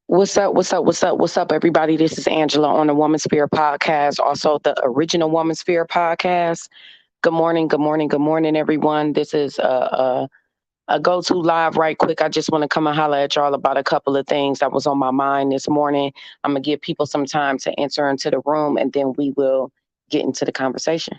What's up? What's up? What's up? What's up, everybody? This is Angela on the Woman Sphere podcast, also the original Woman Sphere podcast. Good morning, good morning, good morning, everyone. This is a go to live right quick. I just want to come and holler at y'all about a couple of things that was on my mind this morning. I'm going to give people some time to enter into the room and then we will get into the conversation.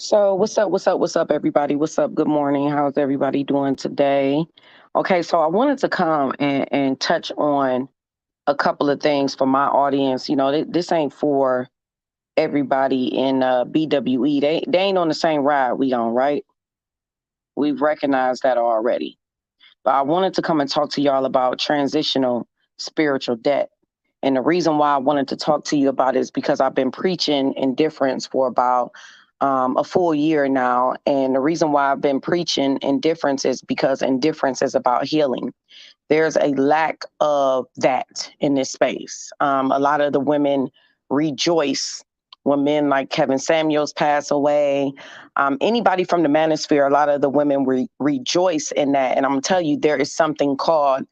So, what's up? What's up? What's up, everybody? What's up? Good morning. How's everybody doing today? Okay, so I wanted to come and touch on a couple of things for my audience. This ain't for everybody in BWE. They ain't on the same ride we on, right? We've recognized that already. But I wanted to come and talk to y'all about transitional spiritual debt. And the reason why I wanted to talk to you about it is because I've been preaching indifference for about a full year now. And the reason why I've been preaching indifference is because indifference is about healing. There's a lack of that in this space. A lot of the women rejoice when men like Kevin Samuels pass away. Anybody from the manosphere, a lot of the women rejoice in that. And I'm going to tell you, there is something called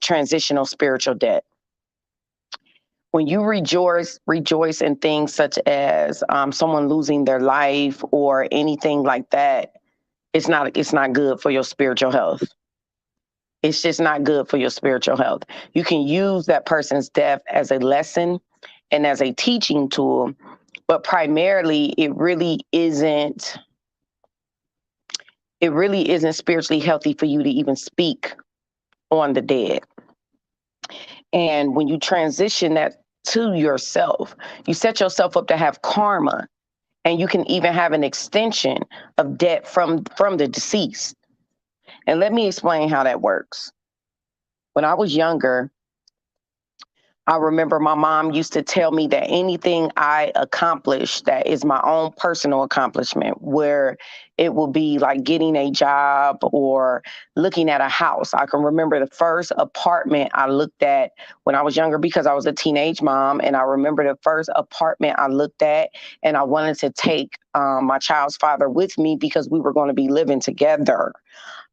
transitional spiritual debt. When you rejoice in things such as someone losing their life or anything like that, it's not good for your spiritual health. It's just not good for your spiritual health. You can use that person's death as a lesson and as a teaching tool, but primarily it really isn't spiritually healthy for you to even speak on the dead. And when you transition that to yourself, you set yourself up to have karma, and you can even have an extension of debt from the deceased. And let me explain how that works. When I was younger, I remember my mom used to tell me that anything I accomplished that is my own personal accomplishment, where it will be like getting a job or looking at a house. I can remember the first apartment I looked at when I was younger because I was a teenage mom. And I remember the first apartment I looked at, and I wanted to take my child's father with me because we were going to be living together.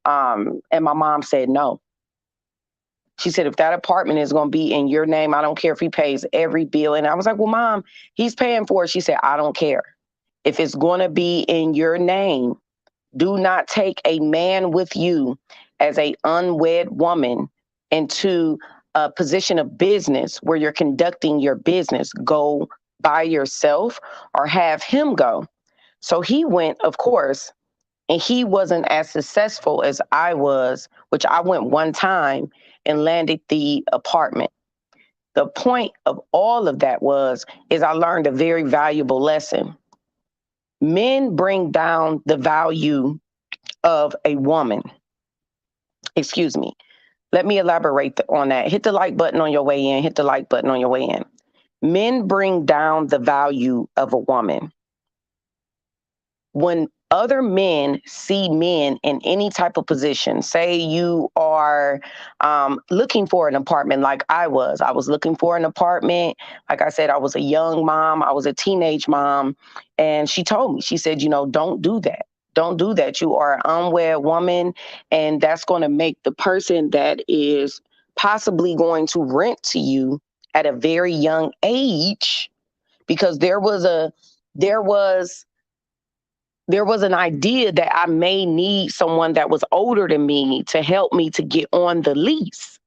And my mom said no. She said, if that apartment is going to be in your name, I don't care if he pays every bill. And I was like, well, Mom, he's paying for it. She said, I don't care. If it's going to be in your name, do not take a man with you as a unwed woman into a position of business where you're conducting your business. Go by yourself or have him go. So he went, of course, And he wasn't as successful as I was, which I went one time and landed the apartment. The point of all of that is I learned a very valuable lesson. Men bring down the value of a woman. Excuse me. Let me elaborate on that. Hit the like button on your way in. Hit the like button on your way in. Men bring down the value of a woman. When other men see men in any type of position, say you are looking for an apartment like I was looking for an apartment. Like I said, I was a young mom. I was a teenage mom. And she told me, she said, don't do that. Don't do that. You are an unwed woman. And that's going to make the person that is possibly going to rent to you at a very young age, because there was an idea that I may need someone that was older than me to help me to get on the lease.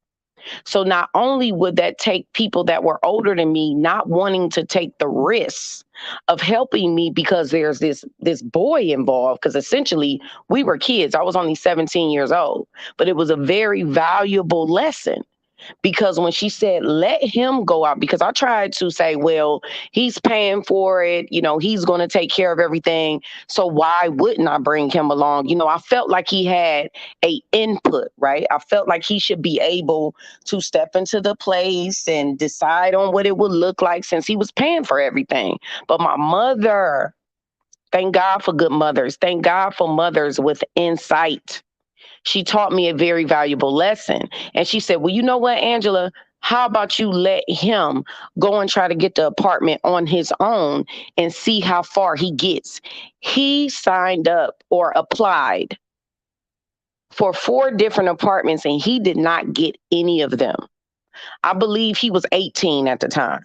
So not only would that take people that were older than me not wanting to take the risks of helping me because there's this boy involved, because essentially we were kids. I was only 17 years old, but it was a very valuable lesson. Because when she said, let him go out, because I tried to say, well, he's paying for it, he's going to take care of everything. So why wouldn't I bring him along? I felt like he had a input, right? I felt like he should be able to step into the place and decide on what it would look like since he was paying for everything. But my mother, thank God for good mothers. Thank God for mothers with insight. She taught me a very valuable lesson. And she said, well, you know what, Angela, how about you let him go and try to get the apartment on his own and see how far he gets? He signed up or applied for 4 different apartments and he did not get any of them. I believe he was 18 at the time.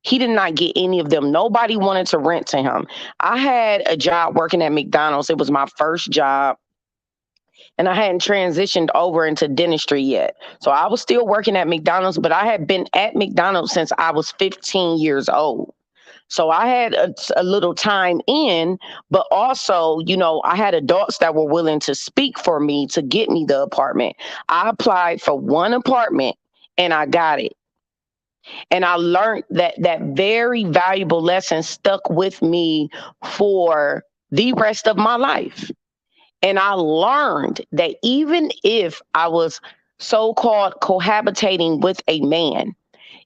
He did not get any of them. Nobody wanted to rent to him. I had a job working at McDonald's. It was my first job. And I hadn't transitioned over into dentistry yet. So I was still working at McDonald's, but I had been at McDonald's since I was 15 years old. So I had a little time in, but also, I had adults that were willing to speak for me to get me the apartment. I applied for one apartment and I got it. And I learned that very valuable lesson stuck with me for the rest of my life. And I learned that even if I was so-called cohabitating with a man,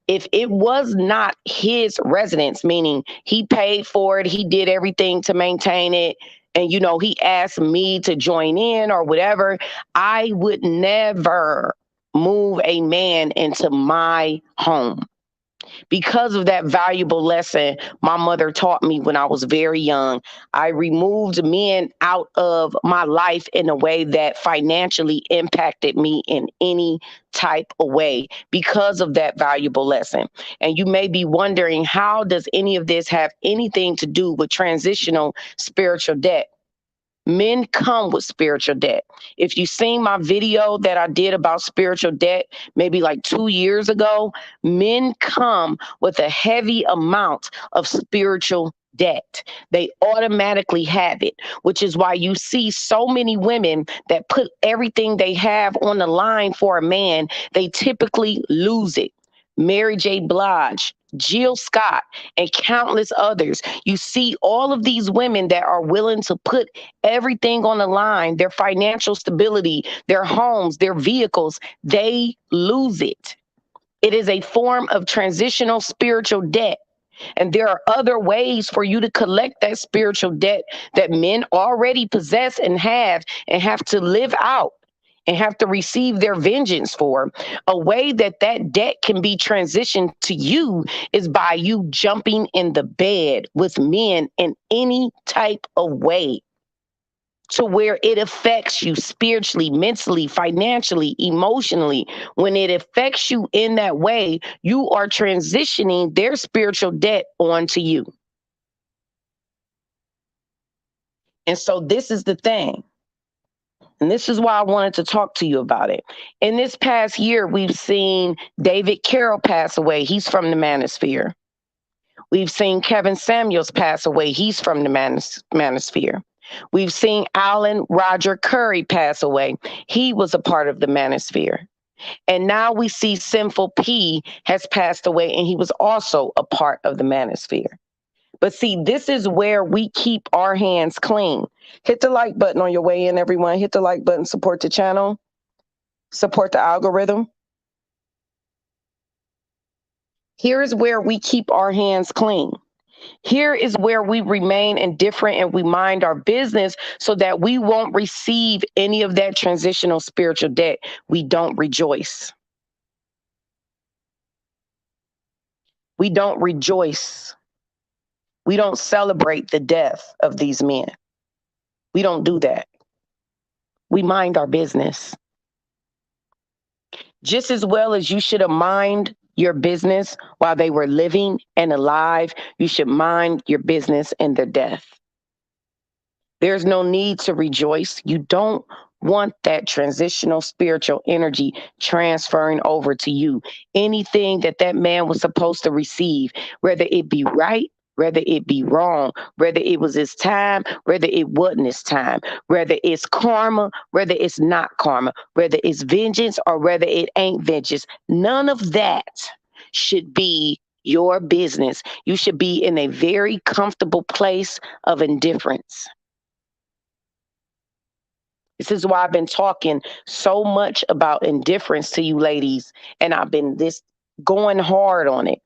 if it was not his residence, meaning he paid for it, he did everything to maintain it, and, he asked me to join in or whatever, I would never move a man into my home. Because of that valuable lesson my mother taught me when I was very young, I removed men out of my life in a way that financially impacted me in any type of way because of that valuable lesson. And you may be wondering, how does any of this have anything to do with transitional spiritual debt? Men come with spiritual debt. If you've seen my video that I did about spiritual debt, maybe like 2 years ago, men come with a heavy amount of spiritual debt. They automatically have it, which is why you see so many women that put everything they have on the line for a man. They typically lose it. Mary J. Blige, Jill Scott, and countless others. You see all of these women that are willing to put everything on the line, their financial stability, their homes, their vehicles, they lose it. It is a form of transitional spiritual debt. And there are other ways for you to collect that spiritual debt that men already possess and have to live out and have to receive their vengeance for. A way that debt can be transitioned to you is by you jumping in the bed with men in any type of way, to where it affects you spiritually, mentally, financially, emotionally. When it affects you in that way, you are transitioning their spiritual debt onto you. And so this is the thing. And this is why I wanted to talk to you about it. In this past year, we've seen David Carroll pass away. He's from the Manosphere. We've seen Kevin Samuels pass away. He's from the Manosphere. We've seen Alan Roger Curry pass away. He was a part of the manosphere. And now we see Sinful P has passed away, and he was also a part of the manosphere. But see, this is where we keep our hands clean. Hit the like button on your way in, everyone. Hit the like button, support the channel, support the algorithm. Here is where we keep our hands clean. Here is where we remain indifferent and we mind our business so that we won't receive any of that transitional spiritual debt. We don't rejoice. We don't rejoice. We don't celebrate the death of these men. We don't do that. We mind our business. Just as well as you should have mind your business while they were living and alive, you should mind your business in their death. There's no need to rejoice. You don't want that transitional spiritual energy transferring over to you. Anything that that man was supposed to receive, whether it be right, whether it be wrong, whether it was his time, whether it wasn't his time, whether it's karma, whether it's not karma, whether it's vengeance or whether it ain't vengeance, none of that should be your business. You should be in a very comfortable place of indifference. This is why I've been talking so much about indifference to you ladies, and I've been going hard on it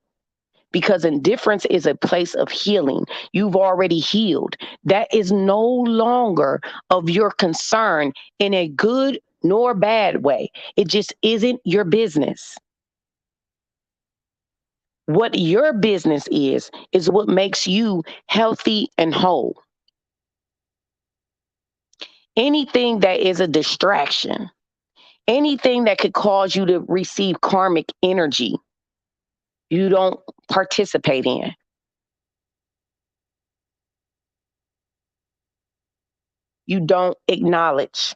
because indifference is a place of healing. You've already healed. That is no longer of your concern in a good nor bad way. It just isn't your business. What your business is what makes you healthy and whole. Anything that is a distraction, anything that could cause you to receive karmic energy, you don't participate in. You don't acknowledge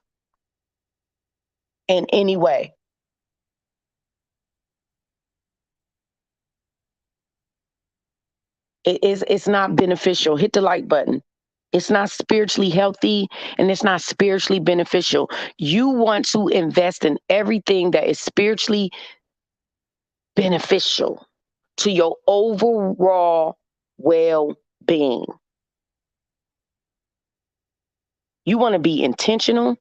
in any way. It's not beneficial. Hit the like button. It's not spiritually healthy and it's not spiritually beneficial. You want to invest in everything that is spiritually beneficial to your overall well-being. You want to be intentional.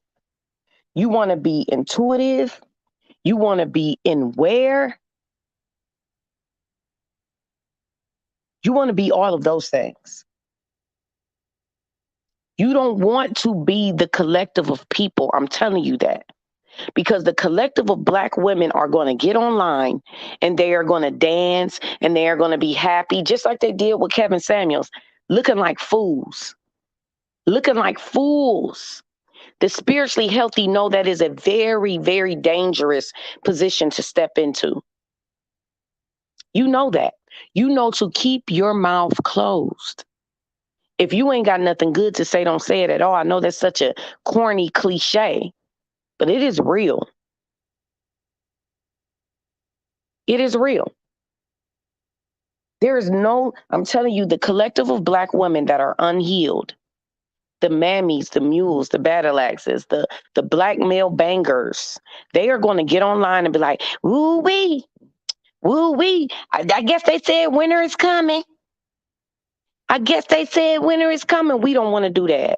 You want to be intuitive. You want to be aware. You want to be all of those things. You don't want to be the collective of people. I'm telling you that. Because the collective of Black women are going to get online and they are going to dance and they are going to be happy, just like they did with Kevin Samuels, looking like fools. Looking like fools. The spiritually healthy know that is a very, very dangerous position to step into. You know that. You know to keep your mouth closed. If you ain't got nothing good to say, don't say it at all. I know that's such a corny cliche, but it is real. It is real. There is no, I'm telling you, the collective of Black women that are unhealed, the mammies, the mules, the battle axes, the Black male bangers, they are going to get online and be like, woo wee, woo wee. I guess they said winter is coming. I guess they said winter is coming. We don't want to do that.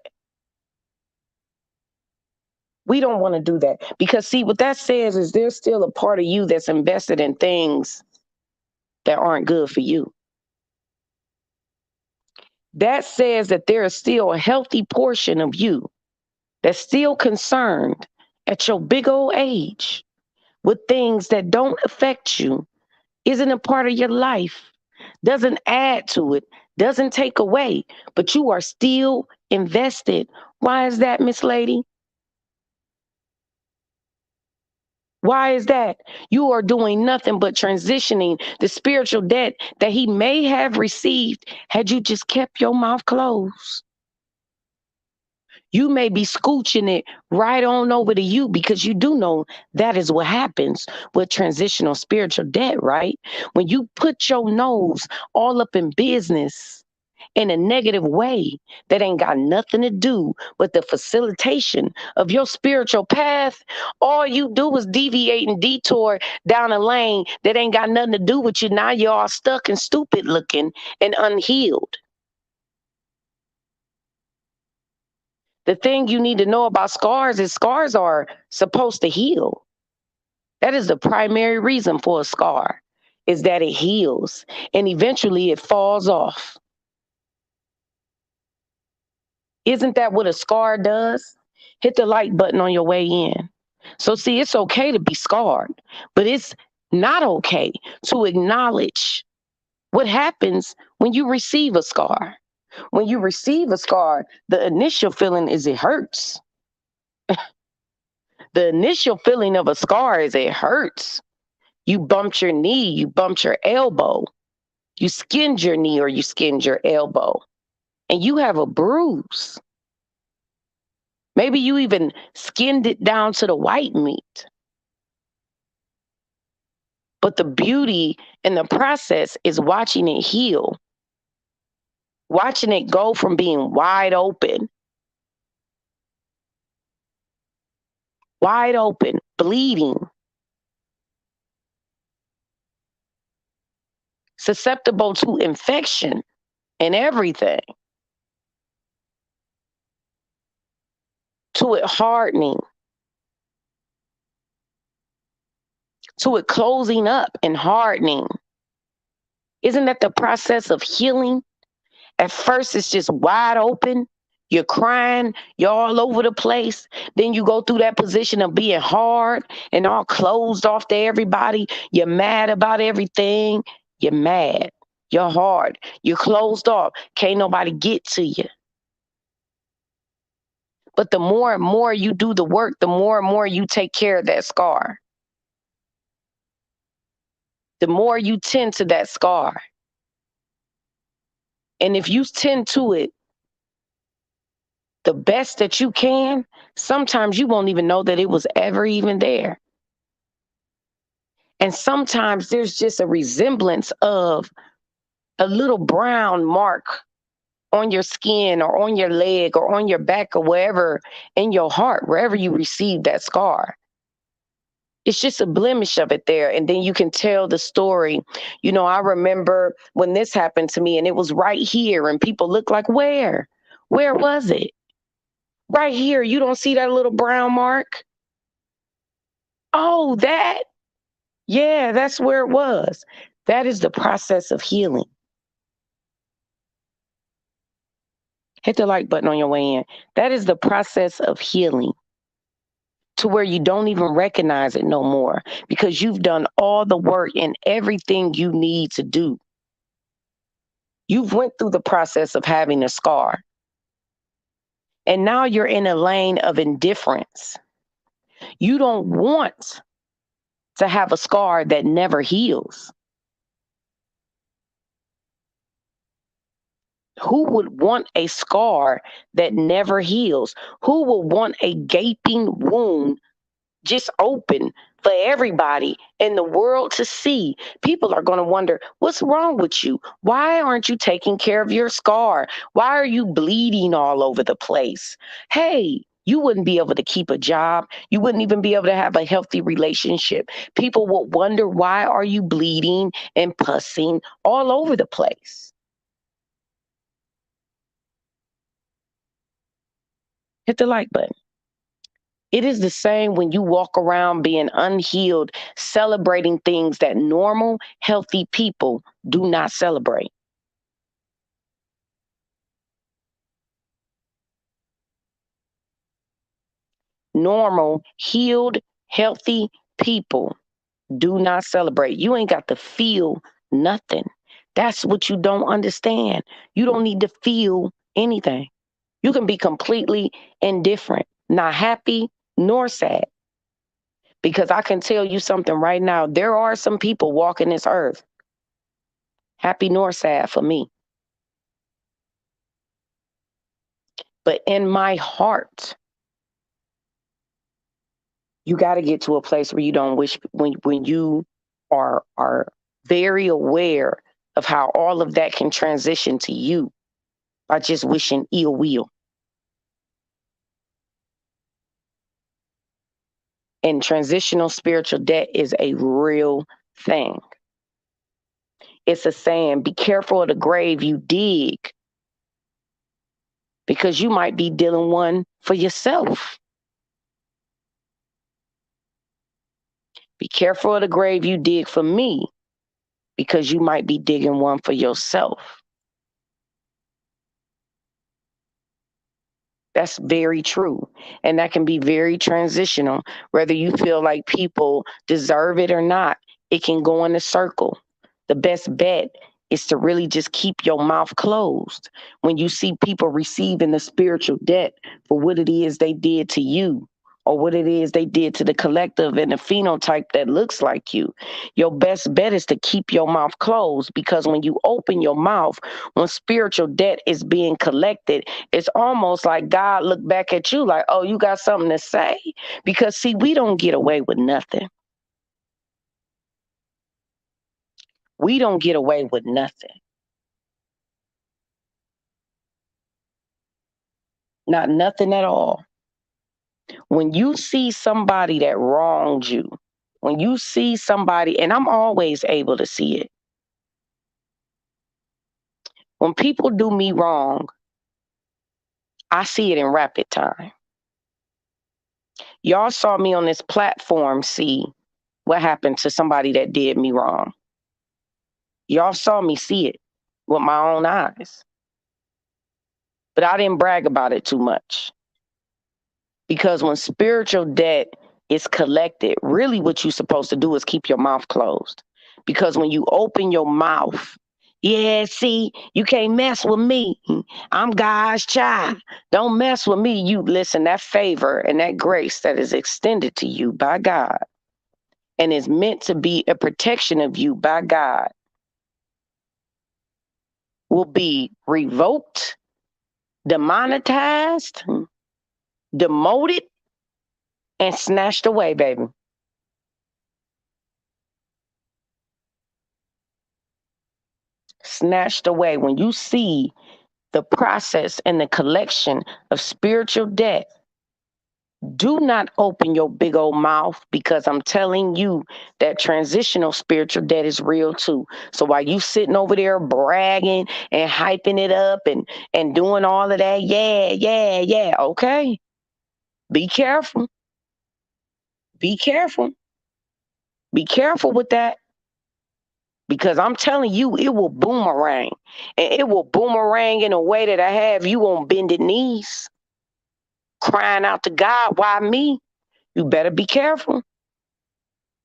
We don't want to do that because see, what that says is there's still a part of you that's invested in things that aren't good for you. That says that there is still a healthy portion of you that's still concerned at your big old age with things that don't affect you, isn't a part of your life, doesn't add to it, doesn't take away, but you are still invested. Why is that, Miss Lady? Why is that? You are doing nothing but transitioning the spiritual debt that he may have received had you just kept your mouth closed. You may be scooching it right on over to you because you do know that is what happens with transitional spiritual debt, right? When you put your nose all up in business in a negative way that ain't got nothing to do with the facilitation of your spiritual path, all you do is deviate and detour down a lane that ain't got nothing to do with you. Now you're all stuck and stupid looking and unhealed. The thing you need to know about scars is scars are supposed to heal. That is the primary reason for a scar, is that it heals and eventually it falls off. Isn't that what a scar does? Hit the like button on your way in. So see, it's okay to be scarred, but it's not okay to acknowledge what happens when you receive a scar. When you receive a scar, the initial feeling is it hurts. The initial feeling of a scar is it hurts. You bumped your knee, you bumped your elbow, you skinned your knee or you skinned your elbow, and you have a bruise. Maybe you even skinned it down to the white meat. But the beauty in the process is watching it heal, watching it go from being wide open, bleeding, susceptible to infection and everything, to it hardening, to it closing up and hardening. Isn't that the process of healing? At first, it's just wide open. You're crying, you're all over the place. Then you go through that position of being hard and all closed off to everybody. You're mad about everything. You're mad. You're hard. You're closed off. Can't nobody get to you. But the more and more you do the work, the more and more you take care of that scar. The more you tend to that scar. And if you tend to it the best that you can, sometimes you won't even know that it was ever even there. And sometimes there's just a resemblance of a little brown mark on your skin or on your leg or on your back or wherever in your heart, wherever you received that scar. It's just a blemish of it there. And then you can tell the story. You know, I remember when this happened to me and it was right here and people look like, where? Where was it? Right here. You don't see that little brown mark? Oh, that? Yeah, that's where it was. That is the process of healing. Hit the like button on your way in. That is the process of healing, to where you don't even recognize it no more because you've done all the work and everything you need to do. You've went through the process of having a scar. And now you're in a lane of indifference. You don't want to have a scar that never heals. Who would want a scar that never heals? Who would want a gaping wound just open for everybody in the world to see? People are going to wonder, what's wrong with you? Why aren't you taking care of your scar? Why are you bleeding all over the place? Hey, you wouldn't be able to keep a job. You wouldn't even be able to have a healthy relationship. People would wonder, why are you bleeding and pussing all over the place? Hit the like button. It is the same when you walk around being unhealed, celebrating things that normal, healthy people do not celebrate. Normal, healed, healthy people do not celebrate. You ain't got to feel nothing. That's what you don't understand. You don't need to feel anything. You can be completely indifferent, not happy nor sad. Because I can tell you something right now. There are some people walking this earth, happy nor sad for me. But in my heart, you got to get to a place where you don't wish, when you are very aware of how all of that can transition to you. by just wishing ill will. And transitional spiritual debt is a real thing. It's a saying, be careful of the grave you dig, because you might be digging one for yourself. Be careful of the grave you dig for me, because you might be digging one for yourself. That's very true. And that can be very transitional. Whether you feel like people deserve it or not, it can go in a circle. The best bet is to really just keep your mouth closed when you see people receiving the spiritual debt for what it is they did to you, or what it is they did to the collective and the phenotype that looks like you. Your best bet is to keep your mouth closed, because when you open your mouth, when spiritual debt is being collected, it's almost like God looked back at you like, oh, you got something to say? Because see, we don't get away with nothing. We don't get away with nothing. Not nothing at all. When you see somebody that wronged you, when you see somebody, and I'm always able to see it, when people do me wrong, I see it in rapid time. Y'all saw me on this platform see what happened to somebody that did me wrong. Y'all saw me see it with my own eyes. But I didn't brag about it too much. Because when spiritual debt is collected, really what you're supposed to do is keep your mouth closed. Because when you open your mouth, yeah, see, you can't mess with me. I'm God's child. Don't mess with me. You listen, that favor and that grace that is extended to you by God and is meant to be a protection of you by God will be revoked, demonetized, demoted, and snatched away, baby. Snatched away. When you see the process and the collection of spiritual debt, do not open your big old mouth, because I'm telling you that transitional spiritual debt is real too. So while you sitting over there bragging and hyping it up and doing all of that, yeah, okay. Be careful. Be careful. Be careful with that. Because I'm telling you, it will boomerang. And it will boomerang in a way that I have you on bended knees, crying out to God, why me? You better be careful.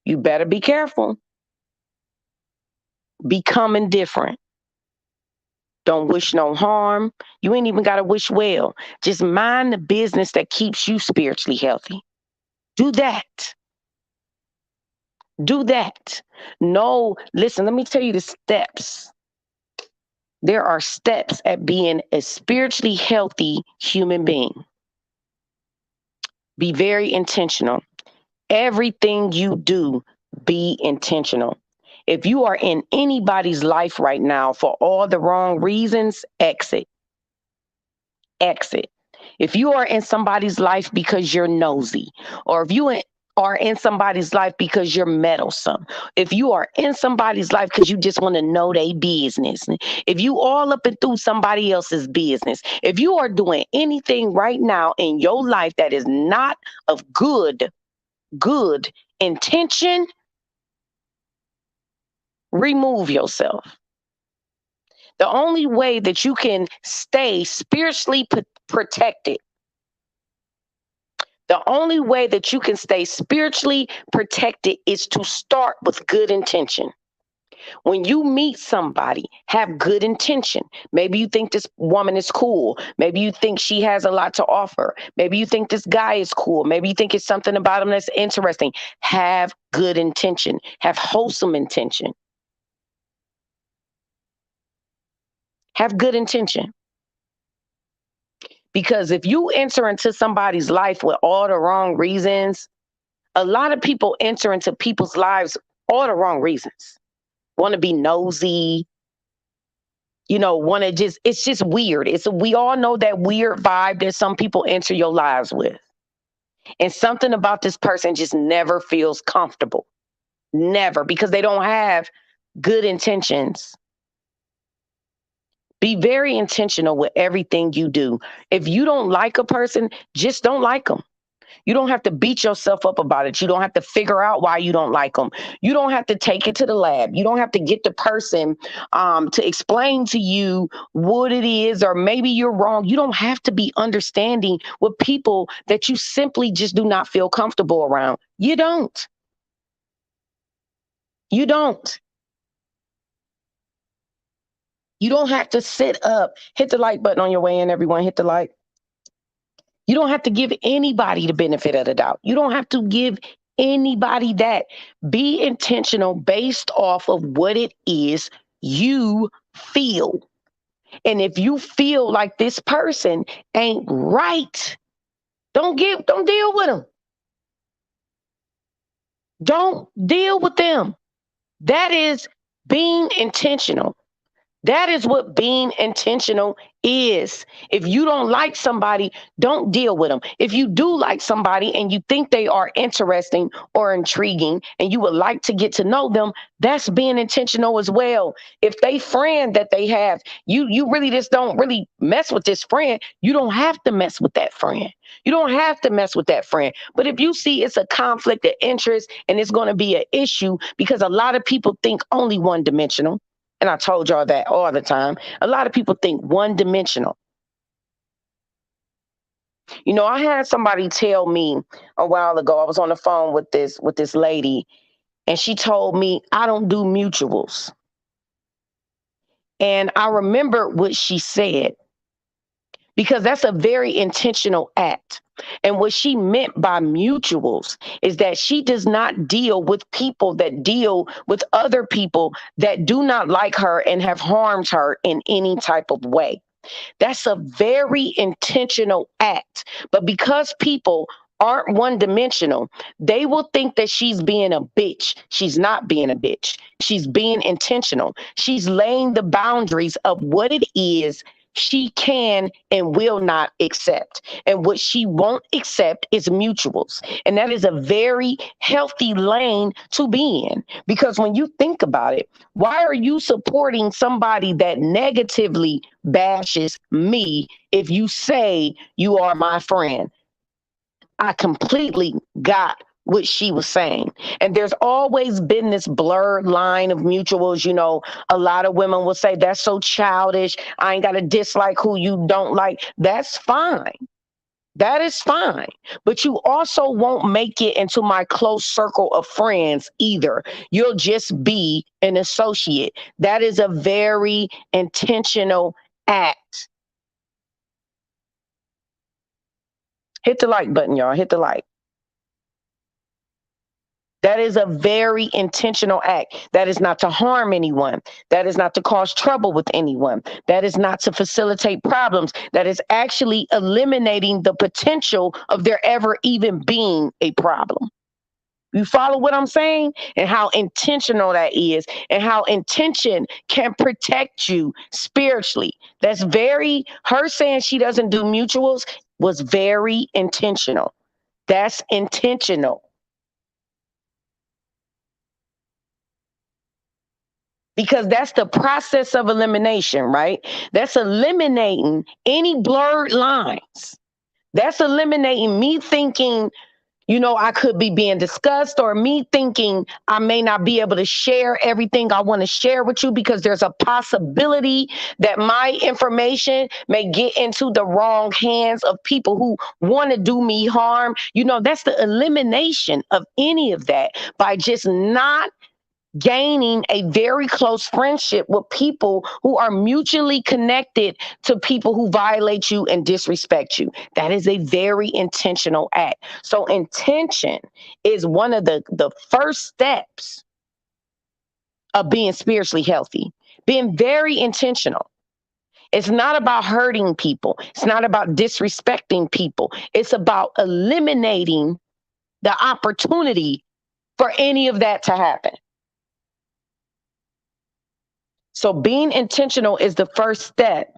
You better be careful. Become indifferent. Don't wish no harm. You ain't even got to wish well. Just mind the business that keeps you spiritually healthy. Do that. Do that. No, listen, let me tell you the steps. There are steps at being a spiritually healthy human being. Be very intentional. Everything you do, be intentional. If you are in anybody's life right now for all the wrong reasons, exit. Exit. If you are in somebody's life because you're nosy, or if you are in somebody's life because you're meddlesome, if you are in somebody's life because you just want to know their business, if you all up and through somebody else's business, if you are doing anything right now in your life that is not of good intention, remove yourself. The only way that you can stay spiritually protected, the only way that you can stay spiritually protected is to start with good intention. When you meet somebody, have good intention. Maybe you think this woman is cool. Maybe you think she has a lot to offer. Maybe you think this guy is cool. Maybe you think it's something about him that's interesting. Have good intention. Have wholesome intention. Have good intention. Because if you enter into somebody's life with all the wrong reasons, a lot of people enter into people's lives all the wrong reasons. Want to be nosy, want to it's just weird. We all know that weird vibe that some people enter your lives with. And something about this person just never feels comfortable. Never, because they don't have good intentions. Be very intentional with everything you do. If you don't like a person, just don't like them. You don't have to beat yourself up about it. You don't have to figure out why you don't like them. You don't have to take it to the lab. You don't have to get the person to explain to you what it is, or maybe you're wrong. You don't have to be understanding with people that you simply just do not feel comfortable around. You don't. You don't. You don't have to sit up. Hit the like button on your way in, everyone. Hit the like. You don't have to give anybody the benefit of the doubt. You don't have to give anybody that. Be intentional based off of what it is you feel. And if you feel like this person ain't right, don't deal with them. Don't deal with them. That is being intentional. That is what being intentional is. If you don't like somebody, don't deal with them. If you do like somebody and you think they are interesting or intriguing and you would like to get to know them, that's being intentional as well. If they friend that they have, you really just don't really mess with this friend. You don't have to mess with that friend. You don't have to mess with that friend. But if you see it's a conflict of interest and it's going to be an issue, because a lot of people think only one dimensional. And I told y'all that all the time. A lot of people think one dimensional. I had somebody tell me a while ago, I was on the phone with this lady, and she told me, I don't do mutuals. And I remember what she said, because that's a very intentional act. And what she meant by mutuals is that she does not deal with people that deal with other people that do not like her and have harmed her in any type of way. That's a very intentional act. But because people aren't one dimensional, they will think that she's being a bitch. She's not being a bitch. She's being intentional. She's laying the boundaries of what it is she can and will not accept. And what she won't accept is mutuals. And that is a very healthy lane to be in. Because when you think about it, why are you supporting somebody that negatively bashes me if you say you are my friend? I completely got what she was saying. And there's always been this blurred line of mutuals. A lot of women will say, that's so childish. I ain't got to dislike who you don't like. That's fine. That is fine. But you also won't make it into my close circle of friends either. You'll just be an associate. That is a very intentional act. Hit the like button, y'all. Hit the like. That is a very intentional act. That is not to harm anyone. That is not to cause trouble with anyone. That is not to facilitate problems. That is actually eliminating the potential of there ever even being a problem. You follow what I'm saying? And how intentional that is, and how intention can protect you spiritually. Her saying she doesn't do mutuals was very intentional. That's intentional. Because that's the process of elimination, right? That's eliminating any blurred lines. That's eliminating me thinking, I could be being discussed, or me thinking I may not be able to share everything I want to share with you because there's a possibility that my information may get into the wrong hands of people who want to do me harm. That's the elimination of any of that by just not gaining a very close friendship with people who are mutually connected to people who violate you and disrespect you. That is a very intentional act. So intention is one of the first steps of being spiritually healthy, being very intentional. It's not about hurting people. It's not about disrespecting people. It's about eliminating the opportunity for any of that to happen. So being intentional is the first step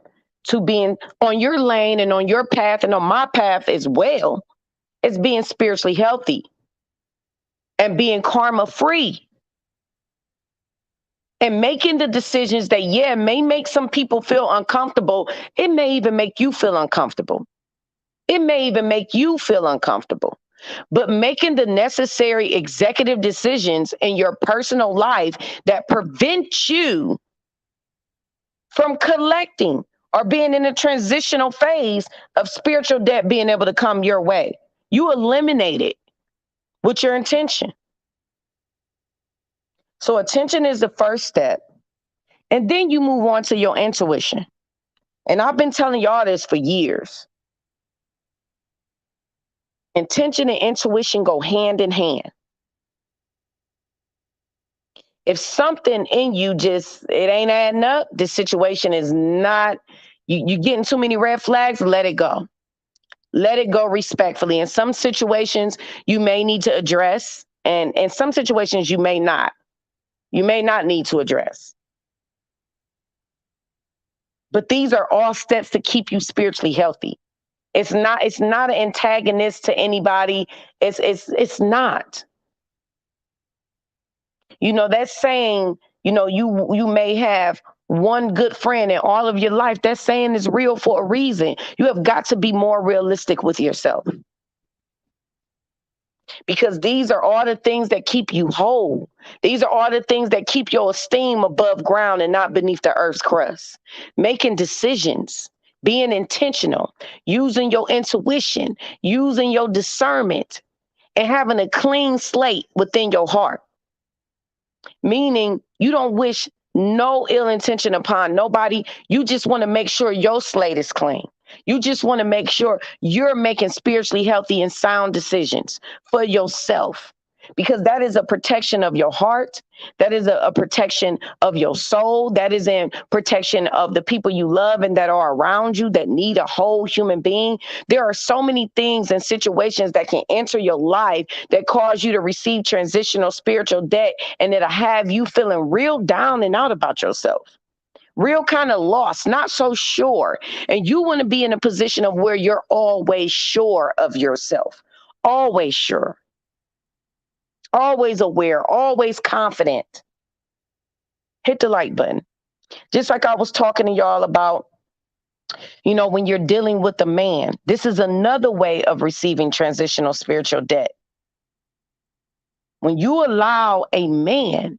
to being on your lane and on your path and on my path as well. It's being spiritually healthy and being karma free and making the decisions that, yeah, may make some people feel uncomfortable. It may even make you feel uncomfortable. It may even make you feel uncomfortable. But making the necessary executive decisions in your personal life that prevent you from collecting or being in a transitional phase of spiritual debt being able to come your way. You eliminate it with your intention. So attention is the first step. And then you move on to your intuition. And I've been telling y'all this for years. Intention and intuition go hand in hand. If something in you just, it ain't adding up, this situation is not, you're getting too many red flags, let it go. Let it go respectfully. In some situations, you may need to address, and in some situations, you may not. You may not need to address. But these are all steps to keep you spiritually healthy. It's not an antagonist to anybody. It's not. You know, that saying, you know, you may have one good friend in all of your life. That saying is real for a reason. You have got to be more realistic with yourself, because these are all the things that keep you whole. These are all the things that keep your esteem above ground and not beneath the earth's crust. Making decisions, being intentional, using your intuition, using your discernment, and having a clean slate within your heart. Meaning you don't wish no ill intention upon nobody. You just want to make sure your slate is clean. You just want to make sure you're making spiritually healthy and sound decisions for yourself, because that is a protection of your heart. That is a protection of your soul. That is in protection of the people you love and that are around you that need a whole human being. There are so many things and situations that can enter your life that cause you to receive transitional spiritual debt, and it'll have you feeling real down and out about yourself. Real kind of lost, not so sure. And you want to be in a position of where you're always sure of yourself, always sure, always aware, always confident. Hit the like button. Just like I was talking to y'all about, you know, when you're dealing with a man, this is another way of receiving transitional spiritual debt. When you allow a man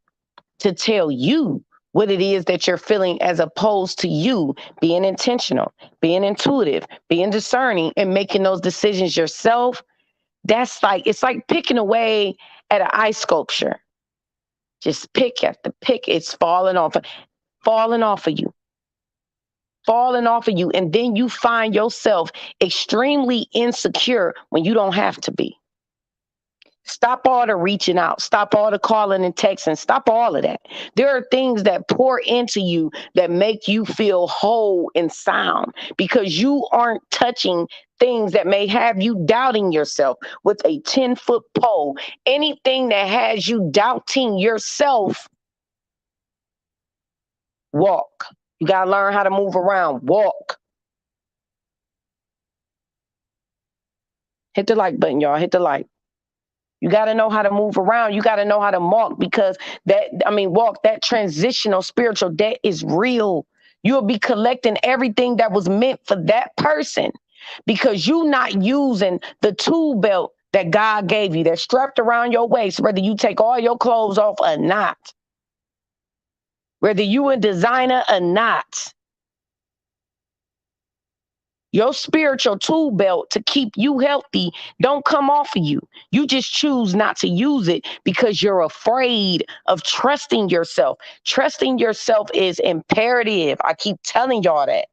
to tell you what it is that you're feeling, as opposed to you being intentional, being intuitive, being discerning, and making those decisions yourself, that's like, it's like picking away at an ice sculpture. Just pick after pick, it's falling off of you, falling off of you. And then you find yourself extremely insecure when you don't have to be. Stop all the reaching out. Stop all the calling and texting. Stop all of that. There are things that pour into you that make you feel whole and sound, because you aren't touching things that may have you doubting yourself with a 10-foot pole. Anything that has you doubting yourself, walk. You got to learn how to move around. Walk. Hit the like button, y'all. Hit the like. You got to know how to move around. You got to know how to walk, because walk, that transitional spiritual debt is real. You'll be collecting everything that was meant for that person, because you're not using the tool belt that God gave you that's strapped around your waist, whether you take all your clothes off or not, whether you a designer or not. Your spiritual tool belt to keep you healthy don't come off of you. You just choose not to use it because you're afraid of trusting yourself. Trusting yourself is imperative. I keep telling y'all that.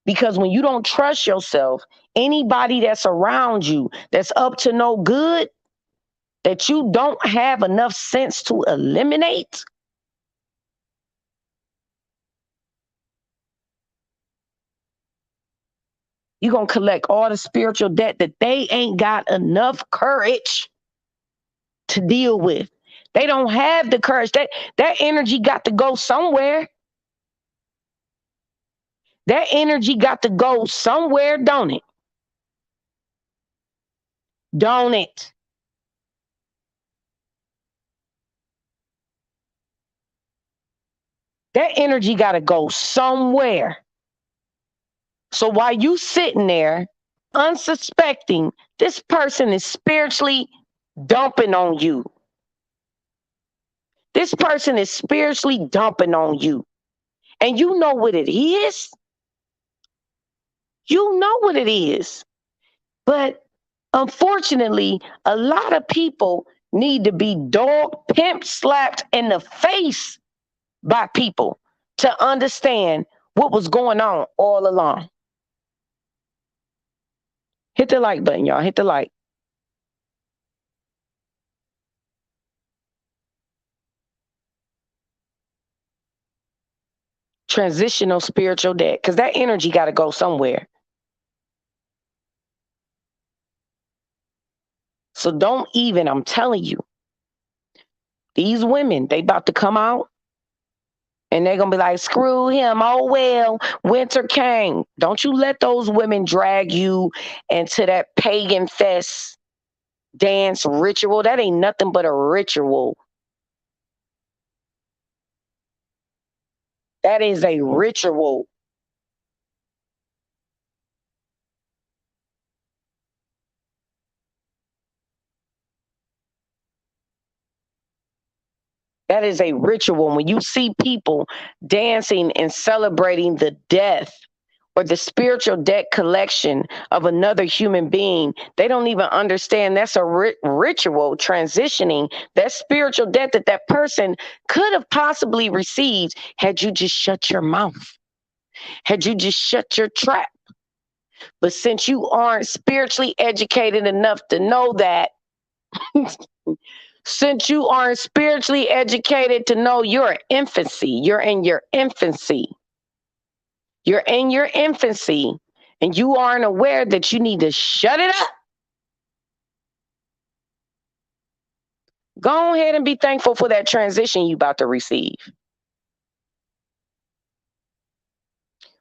Because when you don't trust yourself, anybody that's around you that's up to no good, that you don't have enough sense to eliminate, you're going to collect all the spiritual debt that they ain't got enough courage to deal with. They don't have the courage. That energy got to go somewhere. That energy got to go somewhere, don't it? Don't it? That energy got to go somewhere. So while you sitting there unsuspecting, this person is spiritually dumping on you. This person is spiritually dumping on you. And you know what it is. You know what it is. But unfortunately, a lot of people need to be dog pimp slapped in the face by people to understand what was going on all along. Hit the like button, y'all. Hit the like. Transitional spiritual debt, because that energy got to go somewhere. So don't even, I'm telling you, these women, they about to come out and they're going to be like, screw him. Oh, well, winter came. Don't you let those women drag you into that pagan fest dance ritual. That ain't nothing but a ritual. That is a ritual. That is a ritual. When you see people dancing and celebrating the death or the spiritual debt collection of another human being, they don't even understand that's a ritual transitioning that spiritual debt that that person could have possibly received had you just shut your mouth, had you just shut your trap. But since you aren't spiritually educated enough to know that, since you aren't spiritually educated to know you're infancy, you're in your infancy. You're in your infancy and you aren't aware that you need to shut it up. Go ahead and be thankful for that transition you about to receive.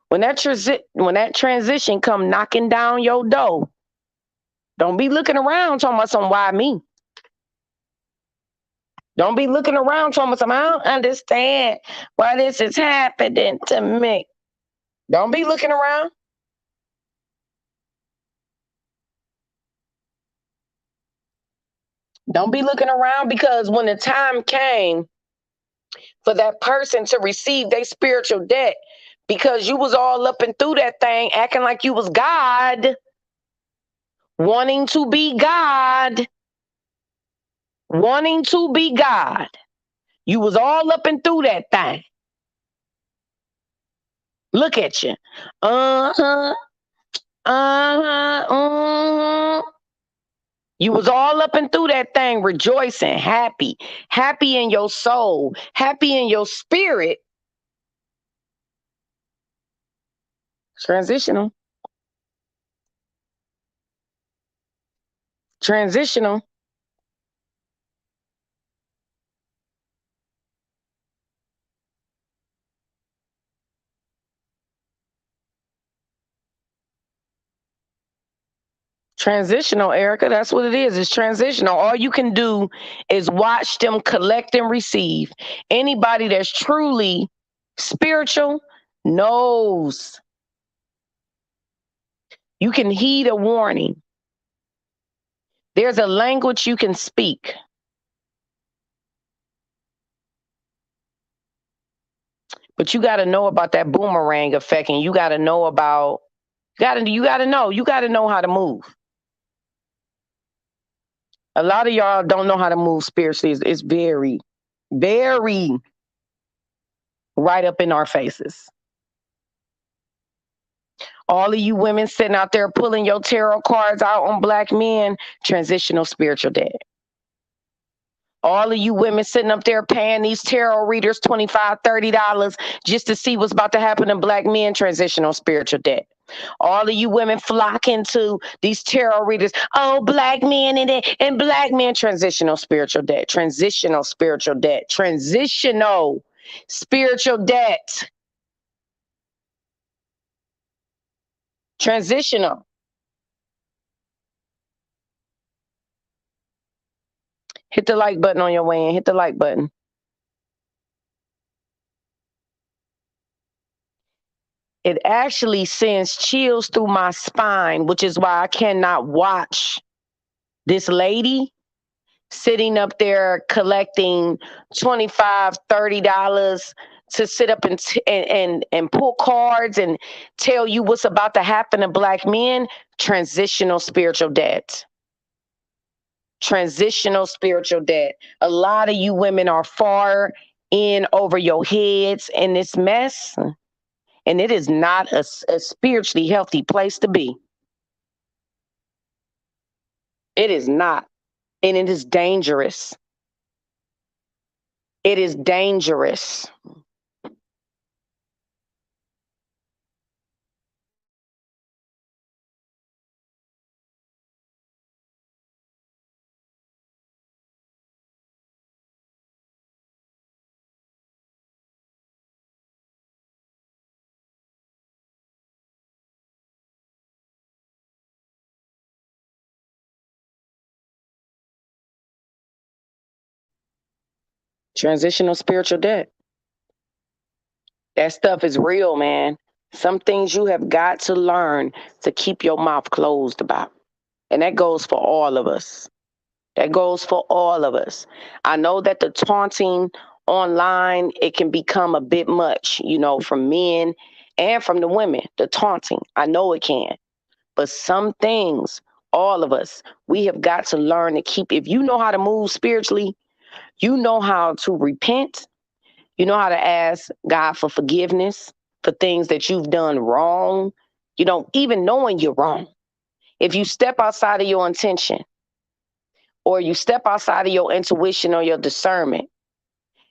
When that transition come knocking down your door, don't be looking around talking about some why me. Don't be looking around talking about some I don't understand why this is happening to me. Don't be looking around. Don't be looking around, because when the time came for that person to receive their spiritual debt, because you was all up and through that thing acting like you was God, wanting to be God, wanting to be God. You was all up and through that thing. Look at you. Uh-huh. Uh-huh. Uh-huh. You was all up and through that thing, rejoicing, happy, happy in your soul, happy in your spirit. Transitional. Transitional. Transitional, Erica. That's what it is. It's transitional. All you can do is watch them collect and receive. Anybody that's truly spiritual knows. You can heed a warning. There's a language you can speak. But you got to know about that boomerang effect, and you got to know about, you got to know how to move. A lot of y'all don't know how to move spiritually. It's very, very right up in our faces. All of you women sitting out there pulling your tarot cards out on black men, transitional spiritual debt. All of you women sitting up there paying these tarot readers $25, $30 just to see what's about to happen to black men, transitional spiritual debt. All of you women flocking to these tarot readers. Oh, black men and black men. Transitional spiritual debt. Transitional spiritual debt. Transitional spiritual debt. Transitional. Hit the like button on your way in. Hit the like button. It actually sends chills through my spine, which is why I cannot watch this lady sitting up there collecting $25, $30 to sit up and pull cards and tell you what's about to happen to black men. Transitional spiritual debt. Transitional spiritual debt. A lot of you women are far in over your heads in this mess, and it is not a spiritually healthy place to be. It is not, and it is dangerous. It is dangerous. Transitional spiritual debt. That stuff is real, man. Some things you have got to learn to keep your mouth closed about. And that goes for all of us. That goes for all of us. I know that the taunting online, it can become a bit much, from men and from the women, the taunting. I know it can. But some things, all of us, we have got to learn to keep, if you know how to move spiritually, you know how to repent. You know how to ask God for forgiveness for things that you've done wrong, even knowing you're wrong. If you step outside of your intention or you step outside of your intuition or your discernment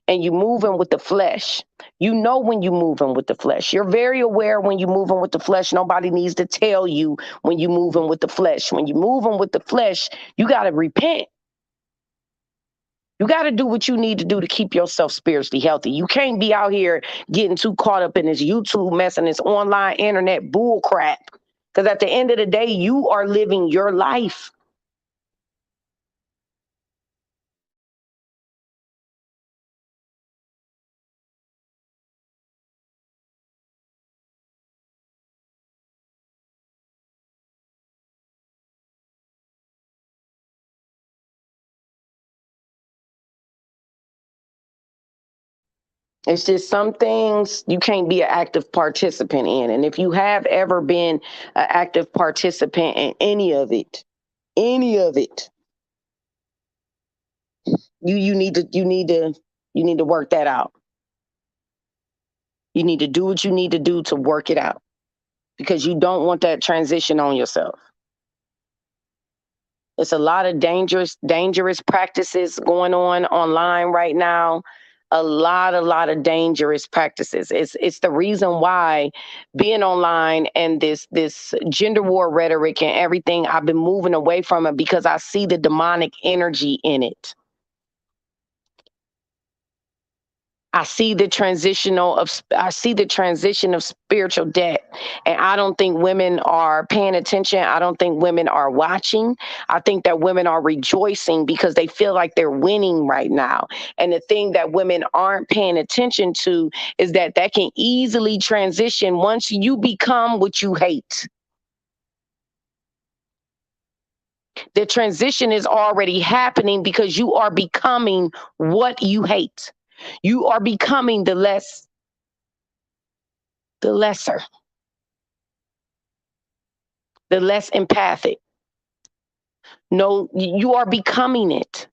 and you moving with the flesh, you know when you moving with the flesh. You're very aware when you moving with the flesh. Nobody needs to tell you when you moving with the flesh. When you moving with the flesh, you got to repent. You got to do what you need to do to keep yourself spiritually healthy. You can't be out here getting too caught up in this YouTube mess and this online internet bull crap. Because at the end of the day, you are living your life. It's just some things you can't be an active participant in. And if you have ever been an active participant in any of it, you need to work that out. You need to do what you need to do to work it out because you don't want that transition on yourself. It's a lot of dangerous practices going on online right now. A lot of dangerous practices. It's the reason why being online and this gender war rhetoric and everything, I've been moving away from it because I see the demonic energy in it. I see the transition of spiritual debt, and I don't think women are paying attention. I don't think women are watching. I think that women are rejoicing because they feel like they're winning right now. And the thing that women aren't paying attention to is that can easily transition once you become what you hate. The transition is already happening because you are becoming what you hate. You are becoming the lesser, the less empathic. No, you are becoming it.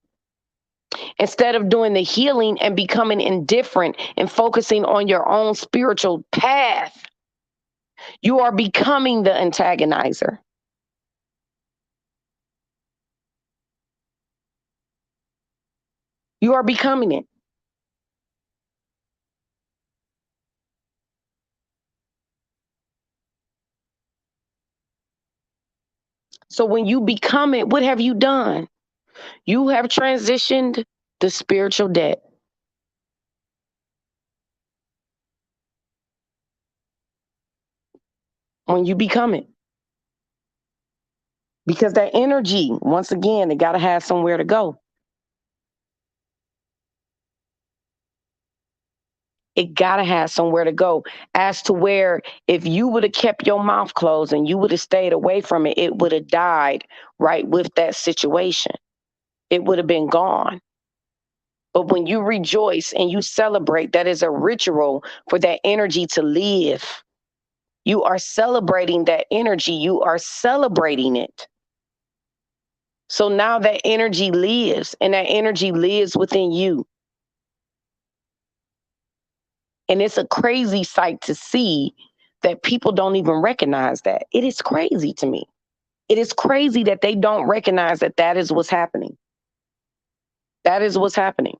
Instead of doing the healing and becoming indifferent and focusing on your own spiritual path, you are becoming the antagonizer. You are becoming it. So when you become it, what have you done? You have transitioned the spiritual debt. When you become it. Because that energy, once again, it got to have somewhere to go. It got to have somewhere to go. As to where if you would have kept your mouth closed and you would have stayed away from it, it would have died right with that situation. It would have been gone. But when you rejoice and you celebrate, that is a ritual for that energy to live. You are celebrating that energy. You are celebrating it. So now that energy lives and that energy lives within you. And it's a crazy sight to see that people don't even recognize that. It is crazy to me. It is crazy that they don't recognize that that is what's happening. That is what's happening.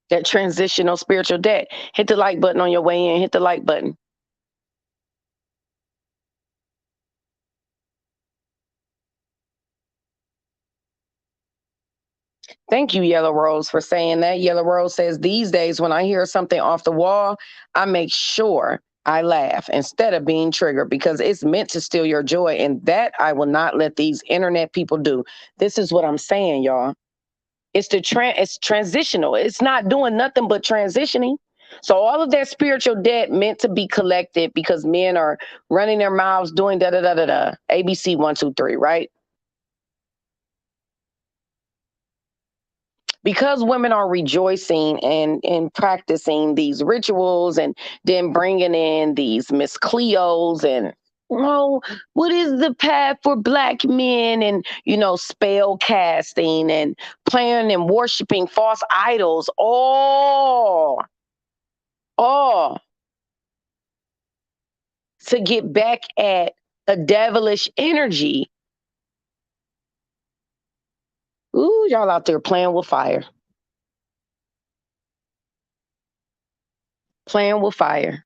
That transitional spiritual debt. Hit the like button on your way in. Hit the like button. Thank you, Yellow Rose, for saying that. Yellow Rose says, these days when I hear something off the wall, I make sure I laugh instead of being triggered because it's meant to steal your joy. And that I will not let these internet people do. This is what I'm saying, y'all. It's transitional. It's not doing nothing but transitioning. So all of that spiritual debt meant to be collected because men are running their mouths doing da da da da da. ABC 1 2 3, right? Because women are rejoicing and practicing these rituals and then bringing in these Miss Cleos and oh, what is the path for black men and spell casting and playing and worshiping false idols, all to get back at a devilish energy. Ooh, y'all out there playing with fire. Playing with fire.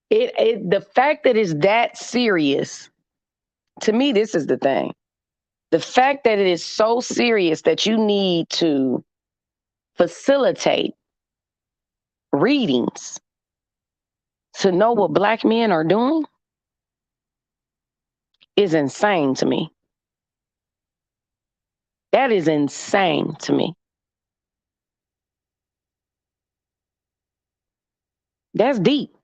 The fact that it's that serious, to me, this is the thing. The fact that it is so serious that you need to facilitate readings to know what black men are doing is insane to me. That is insane to me. That's deep.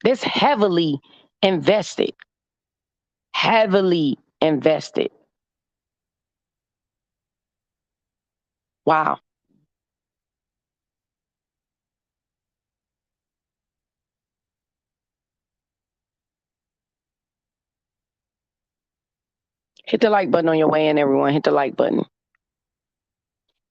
That's heavily invested. Heavily invested. Wow. Hit the like button on your way in, everyone. Hit the like button.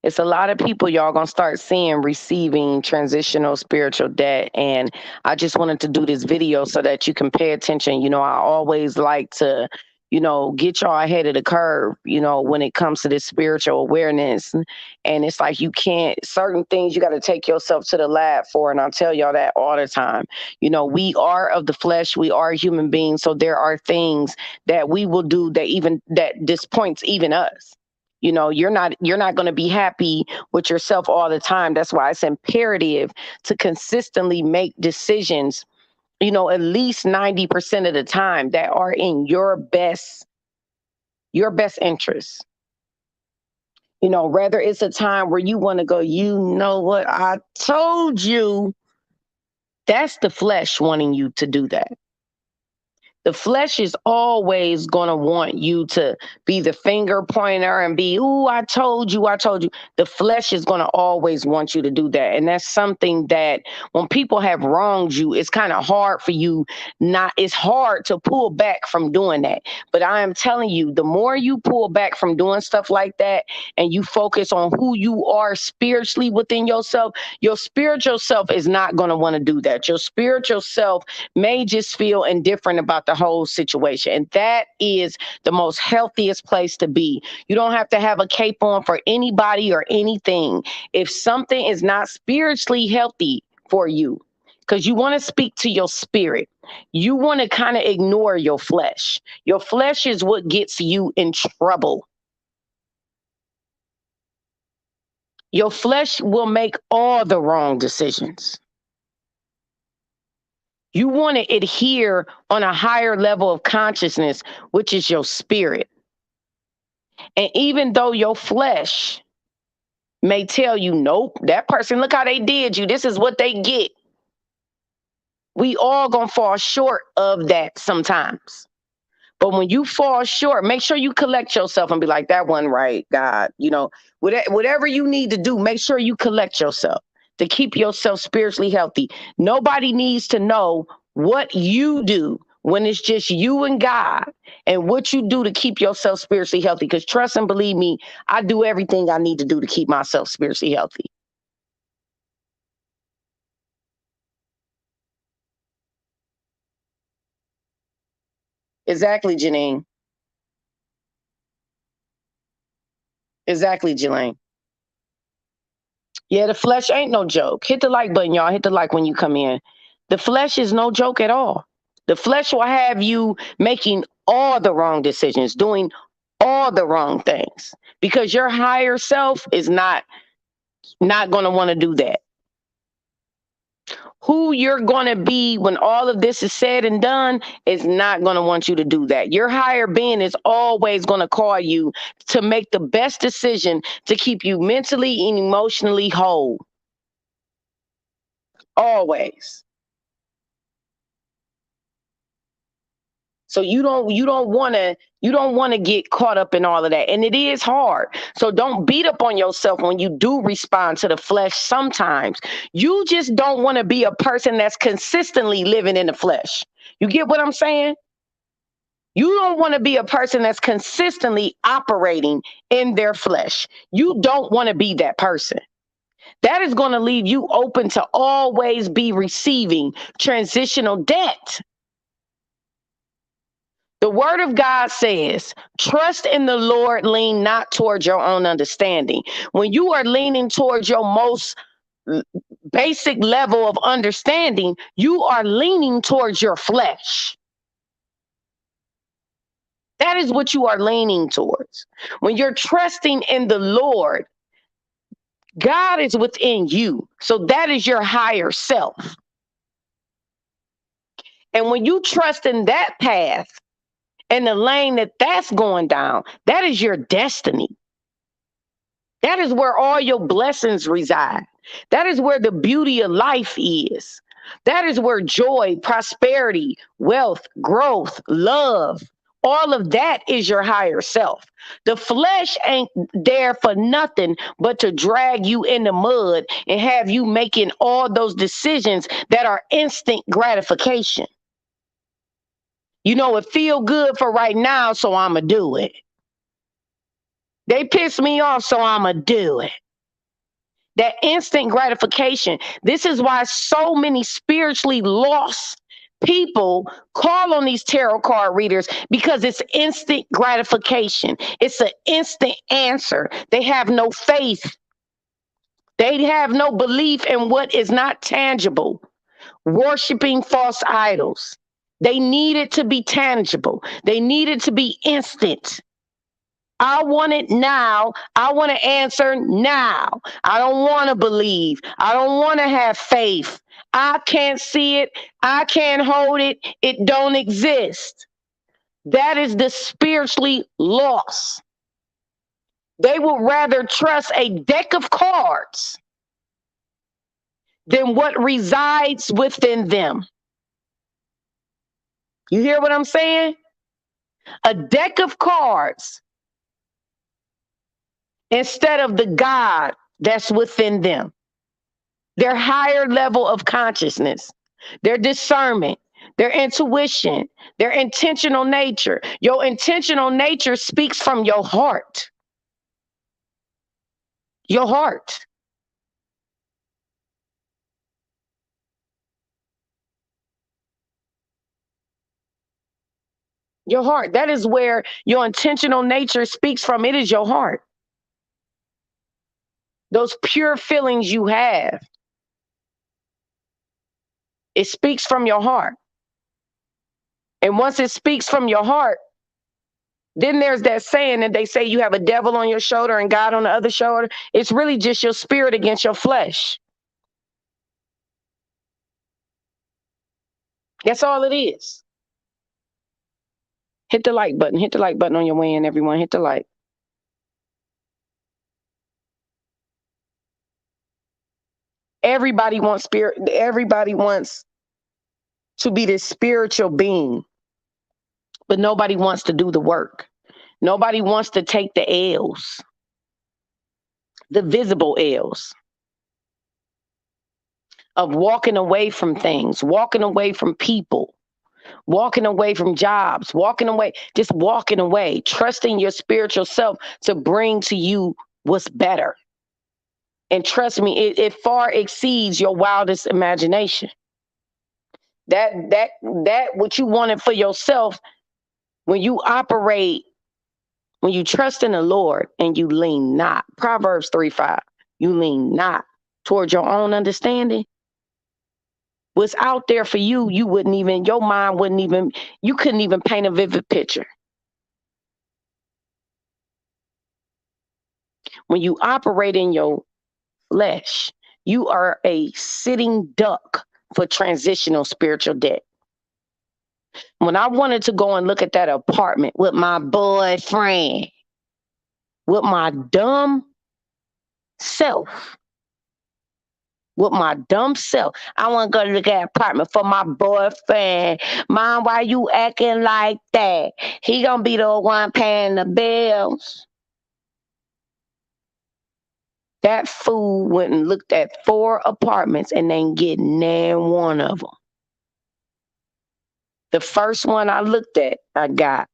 It's a lot of people y'all gonna start seeing receiving transitional spiritual debt. And I just wanted to do this video so that you can pay attention. I always like to, get y'all ahead of the curve, when it comes to this spiritual awareness. And it's like certain things you got to take yourself to the lab for. And I tell y'all that all the time. We are of the flesh, we are human beings. So there are things that we will do that disappoints even us. You're not going to be happy with yourself all the time. That's why it's imperative to consistently make decisions, at least 90% of the time that are in your best interest. Rather it's a time where you want to go, what I told you. That's the flesh wanting you to do that. The flesh is always going to want you to be the finger pointer and be, ooh, I told you, I told you. The flesh is going to always want you to do that. And that's something that when people have wronged you, it's kind of hard for you it's hard to pull back from doing that. But I am telling you, the more you pull back from doing stuff like that and you focus on who you are spiritually within yourself, your spiritual self is not going to want to do that. Your spiritual self may just feel indifferent about the whole situation. And that is the most healthiest place to be. You don't have to have a cape on for anybody or anything. If something is not spiritually healthy for you, because you want to speak to your spirit. You want to kind of ignore your flesh. Your flesh is what gets you in trouble. Your flesh will make all the wrong decisions. You want to adhere on a higher level of consciousness, which is your spirit. And even though your flesh may tell you, nope, that person, look how they did you. This is what they get. We all gonna fall short of that sometimes. But when you fall short, make sure you collect yourself and be like, that wasn't right, God. Whatever you need to do, make sure you collect yourself to keep yourself spiritually healthy. Nobody needs to know what you do when it's just you and God, and what you do to keep yourself spiritually healthy. Because trust and believe me, I do everything I need to do to keep myself spiritually healthy. Exactly, Janine. Exactly, Jelaine. Yeah, the flesh ain't no joke. Hit the like button, y'all. Hit the like when you come in. The flesh is no joke at all. The flesh will have you making all the wrong decisions, doing all the wrong things, because your higher self is not going to want to do that. Who you're going to be when all of this is said and done is not going to want you to do that. Your higher being is always going to call you to make the best decision to keep you mentally and emotionally whole. Always. So you don't want to get caught up in all of that. And it is hard. So don't beat up on yourself when you do respond to the flesh sometimes. You just don't want to be a person that's consistently living in the flesh. You get what I'm saying? You don't want to be a person that's consistently operating in their flesh. You don't want to be that person. That is going to leave you open to always be receiving transitional debt. The word of God says, trust in the Lord, lean not towards your own understanding. When you are leaning towards your most basic level of understanding, you are leaning towards your flesh. That is what you are leaning towards. When you're trusting in the Lord, God is within you. So that is your higher self. And when you trust in that path and the lane that's going down, that is your destiny. That is where all your blessings reside. That is where the beauty of life is. That is where joy, prosperity, wealth, growth, love, all of that is your higher self. The flesh ain't there for nothing but to drag you in the mud and have you making all those decisions that are instant gratification. It feel good for right now, so I'ma do it. They piss me off, so I'ma do it. That instant gratification. This is why so many spiritually lost people call on these tarot card readers, because it's instant gratification. It's an instant answer. They have no faith. They have no belief in what is not tangible. Worshiping false idols. They need it to be tangible. They need it to be instant. I want it now. I want to answer now. I don't want to believe. I don't want to have faith. I can't see it. I can't hold it. It don't exist. That is the spiritually lost. They would rather trust a deck of cards than what resides within them. You hear what I'm saying? A deck of cards instead of the God that's within them. Their higher level of consciousness, their discernment, their intuition, their intentional nature. Your intentional nature speaks from your heart. Your heart. Your heart. That is where your intentional nature speaks from. It is your heart. Those pure feelings you have. It speaks from your heart. And once it speaks from your heart, then there's that saying that they say you have a devil on your shoulder and God on the other shoulder. It's really just your spirit against your flesh. That's all it is. Hit the like button. Hit the like button on your way in, everyone. Hit the like. Everybody wants spirit. Everybody wants to be this spiritual being, but nobody wants to do the work. Nobody wants to take the L's, the visible L's of walking away from things, walking away from people, walking away from jobs, walking away, just walking away, trusting your spiritual self to bring to you what's better. And trust me, it far exceeds your wildest imagination. That what you wanted for yourself, when you operate, when you trust in the Lord and you lean not, Proverbs 3:5, you lean not towards your own understanding. What's out there for you, you wouldn't even, your mind wouldn't even, you couldn't even paint a vivid picture. When you operate in your flesh, you are a sitting duck for transitional spiritual debt. When I wanted to go and look at that apartment with my boyfriend, with my dumb self, I want to go look at an apartment for my boyfriend. Mom, why you acting like that? He gonna be the one paying the bills. That fool went and looked at 4 apartments and ain't getting none one of them. The first one I looked at, I got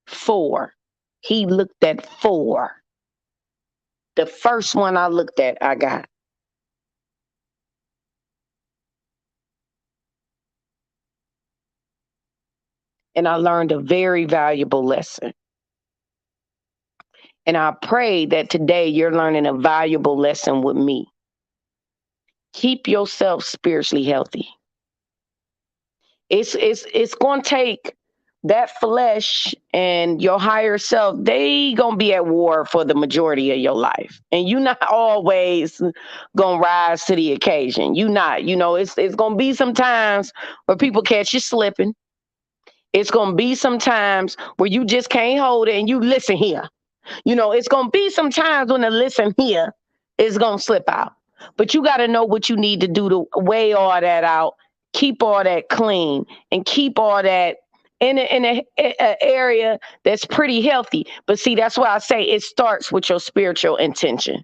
4. He looked at 4. The first one I looked at, I got. And I learned a very valuable lesson. And I pray that today you're learning a valuable lesson with me. Keep yourself spiritually healthy. It's going to take that flesh and your higher self. They going to be at war for the majority of your life. And you're not always going to rise to the occasion. You not, it's going to be some times where people catch you slipping. It's going to be some times where you just can't hold it and you listen here. It's going to be some times when the listen here is going to slip out. But you got to know what you need to do to weigh all that out, keep all that clean, and keep all that in an area that's pretty healthy. But see, that's why I say it starts with your spiritual intention.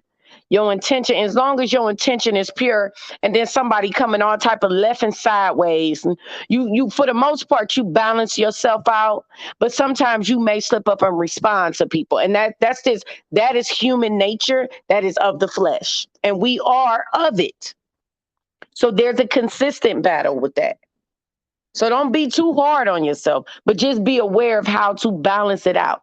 Your intention, as long as your intention is pure, and then somebody coming all type of left and sideways, and you for the most part you balance yourself out, but sometimes you may slip up and respond to people, and that is human nature, that is of the flesh, and we are of it. So there's a consistent battle with that. So don't be too hard on yourself, but just be aware of how to balance it out.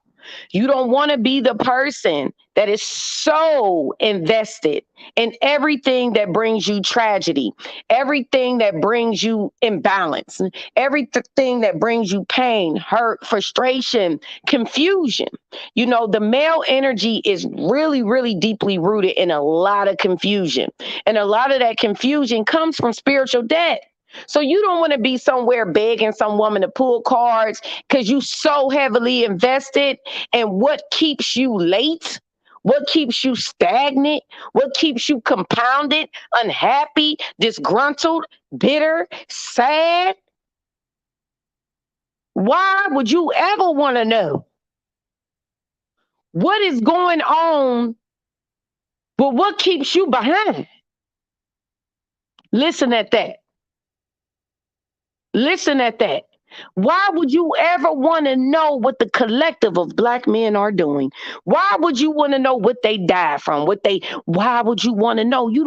You don't want to be the person that is so invested in everything that brings you tragedy, everything that brings you imbalance, everything that brings you pain, hurt, frustration, confusion. The male energy is really, really deeply rooted in a lot of confusion. And a lot of that confusion comes from spiritual debt. So you don't want to be somewhere begging some woman to pull cards because you so heavily invested in what keeps you late, what keeps you stagnant, what keeps you compounded, unhappy, disgruntled, bitter, sad. Why would you ever want to know what is going on, but what keeps you behind? Listen at that. Listen at that. Why would you ever want to know what the collective of Black men are doing? Why would you want to know what they died from? Why would you want to know? You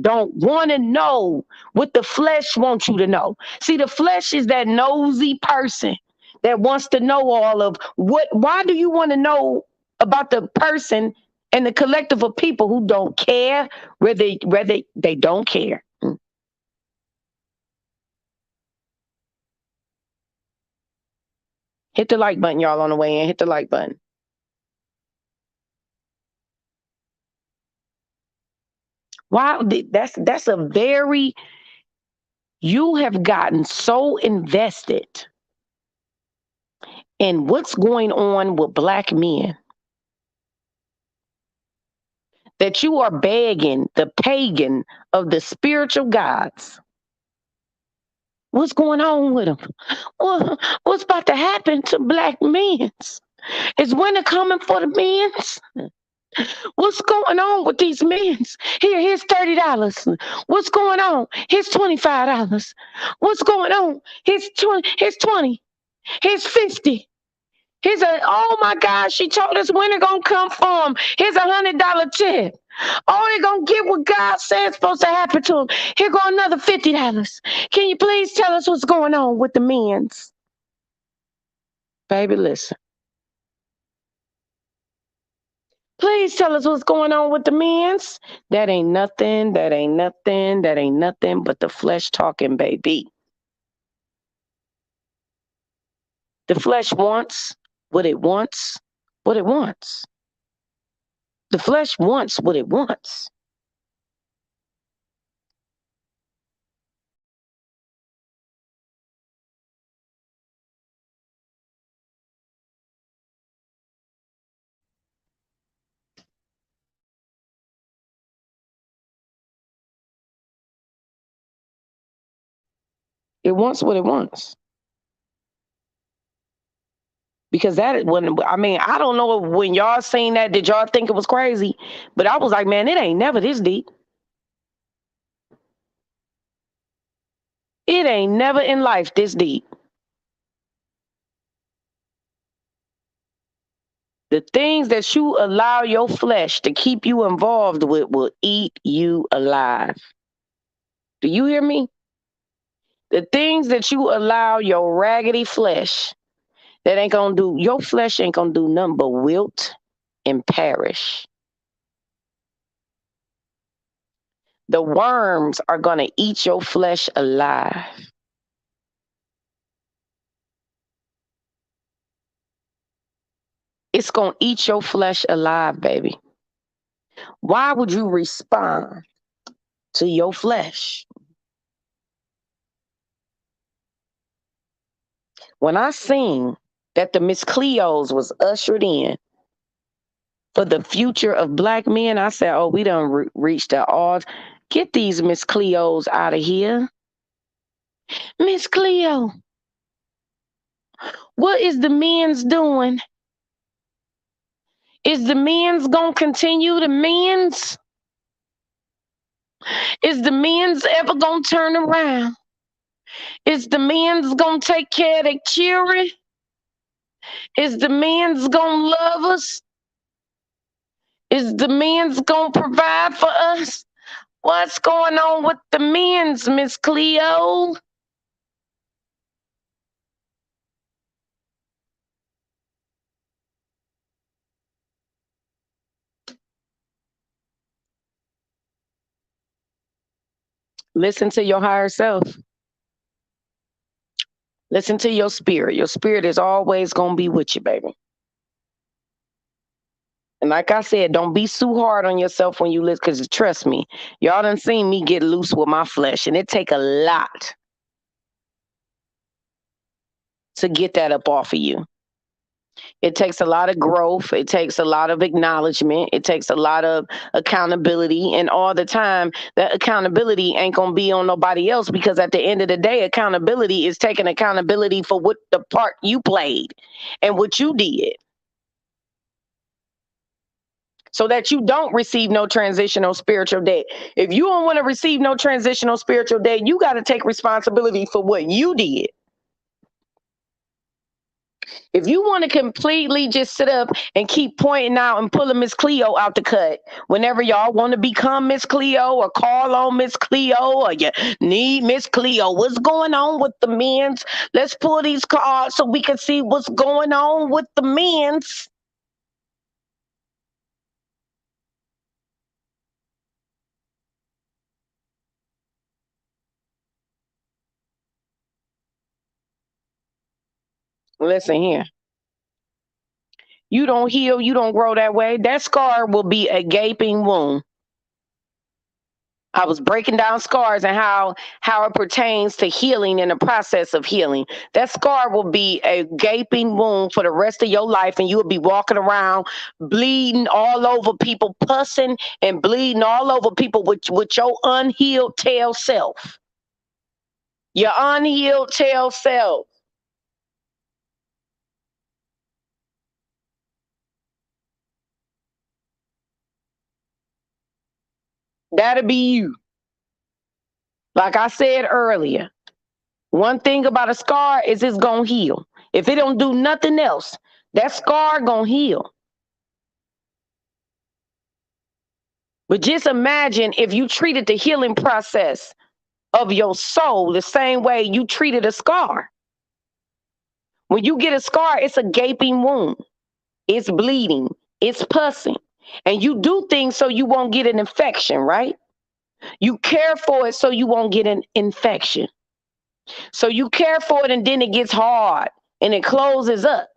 don't want to know what the flesh wants you to know. See, the flesh is that nosy person that wants to know all of why do you want to know about the person and the collective of people who don't care, whether they don't care. Hit the like button, y'all, on the way in. Hit the like button. Wow, that's a very, you have gotten so invested in what's going on with Black men that you are begging the pagan of the spiritual gods. What's going on with them? What's about to happen to Black men? Is winter coming for the men? What's going on with these men? Here's $30. What's going on? Here's $25. What's going on? Here's 20. Here's 20. Here's 50. Here's oh my God, she told us when it gonna come from. Here's $100 tip. Oh, they're gonna get what God said supposed to happen to them. Here go another $50. Can you please tell us what's going on with the men's? Baby, listen. Please tell us what's going on with the men's. That ain't nothing, that ain't nothing, that ain't nothing but the flesh talking, baby. The flesh wants what it wants, what it wants. The flesh wants what it wants. It wants what it wants. Because that when I mean, I don't know when y'all seen that, did y'all think it was crazy? But I was like, man, it ain't never this deep. It ain't never in life this deep. The things that you allow your flesh to keep you involved with will eat you alive. Do you hear me? The things that you allow your raggedy flesh that ain't gonna do, your flesh ain't gonna do nothing but wilt and perish. The worms are gonna eat your flesh alive. It's gonna eat your flesh alive, baby. Why would you respond to your flesh? When I seen that the Miss Cleos was ushered in for the future of Black men, I said, oh, we done reached the odds. Get these Miss Cleos out of here. Miss Cleo, what is the men's doing? Is the men's gonna continue the men's? Is the men's ever gonna turn around? Is the men's gonna take care of their children? Is the men's gonna love us? Is the men's gonna provide for us? What's going on with the men's, Miss Cleo? Listen to your higher self. Listen to your spirit. Your spirit is always gonna be with you, baby. And like I said, don't be too hard on yourself when you listen, because trust me, y'all done seen me get loose with my flesh, and it take a lot to get that up off of you. It takes a lot of growth. It takes a lot of acknowledgement. It takes a lot of accountability. And all the time, that accountability ain't going to be on nobody else, because at the end of the day, accountability is taking accountability for what the part you played and what you did, so that you don't receive no transitional spiritual debt. If you don't want to receive no transitional spiritual debt, you got to take responsibility for what you did. If you want to completely just sit up and keep pointing out and pulling Miss Cleo out the cut whenever y'all want to become Miss Cleo or call on Miss Cleo or you need Miss Cleo, what's going on with the men's? Let's pull these cards so we can see what's going on with the men's. Listen here. You don't heal, you don't grow that way. That scar will be a gaping wound. I was breaking down scars and how it pertains to healing and the process of healing. That scar will be a gaping wound for the rest of your life, and you will be walking around bleeding all over people, pussing and bleeding all over people with your unhealed tail self. Your unhealed tail self. That'll be you. Like I said earlier, one thing about a scar is it's gonna heal. If it don't do nothing else, that scar gonna heal. But just imagine if you treated the healing process of your soul the same way you treated a scar. When you get a scar, it's a gaping wound. It's bleeding. It's pussing. And you do things so you won't get an infection, right? You care for it so you won't get an infection. So you care for it and then it gets hard and it closes up.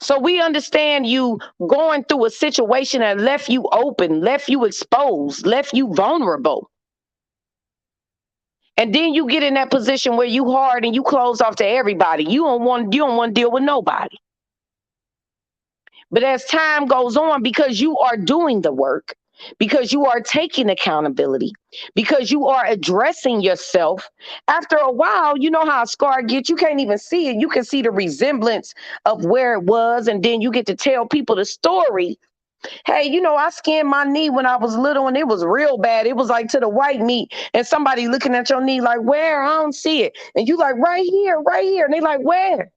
So we understand you going through a situation that left you open, left you exposed, left you vulnerable. And then you get in that position where you hard and you close off to everybody. You don't want to deal with nobody. But as time goes on, because you are doing the work, because you are taking accountability, because you are addressing yourself, after a while, you know how a scar gets, you can't even see it. You can see the resemblance of where it was, and then you get to tell people the story. Hey, I skinned my knee when I was little and it was real bad. It was like to the white meat, and somebody looking at your knee like, where? I don't see it. And you like, right here, right here. And they like, where?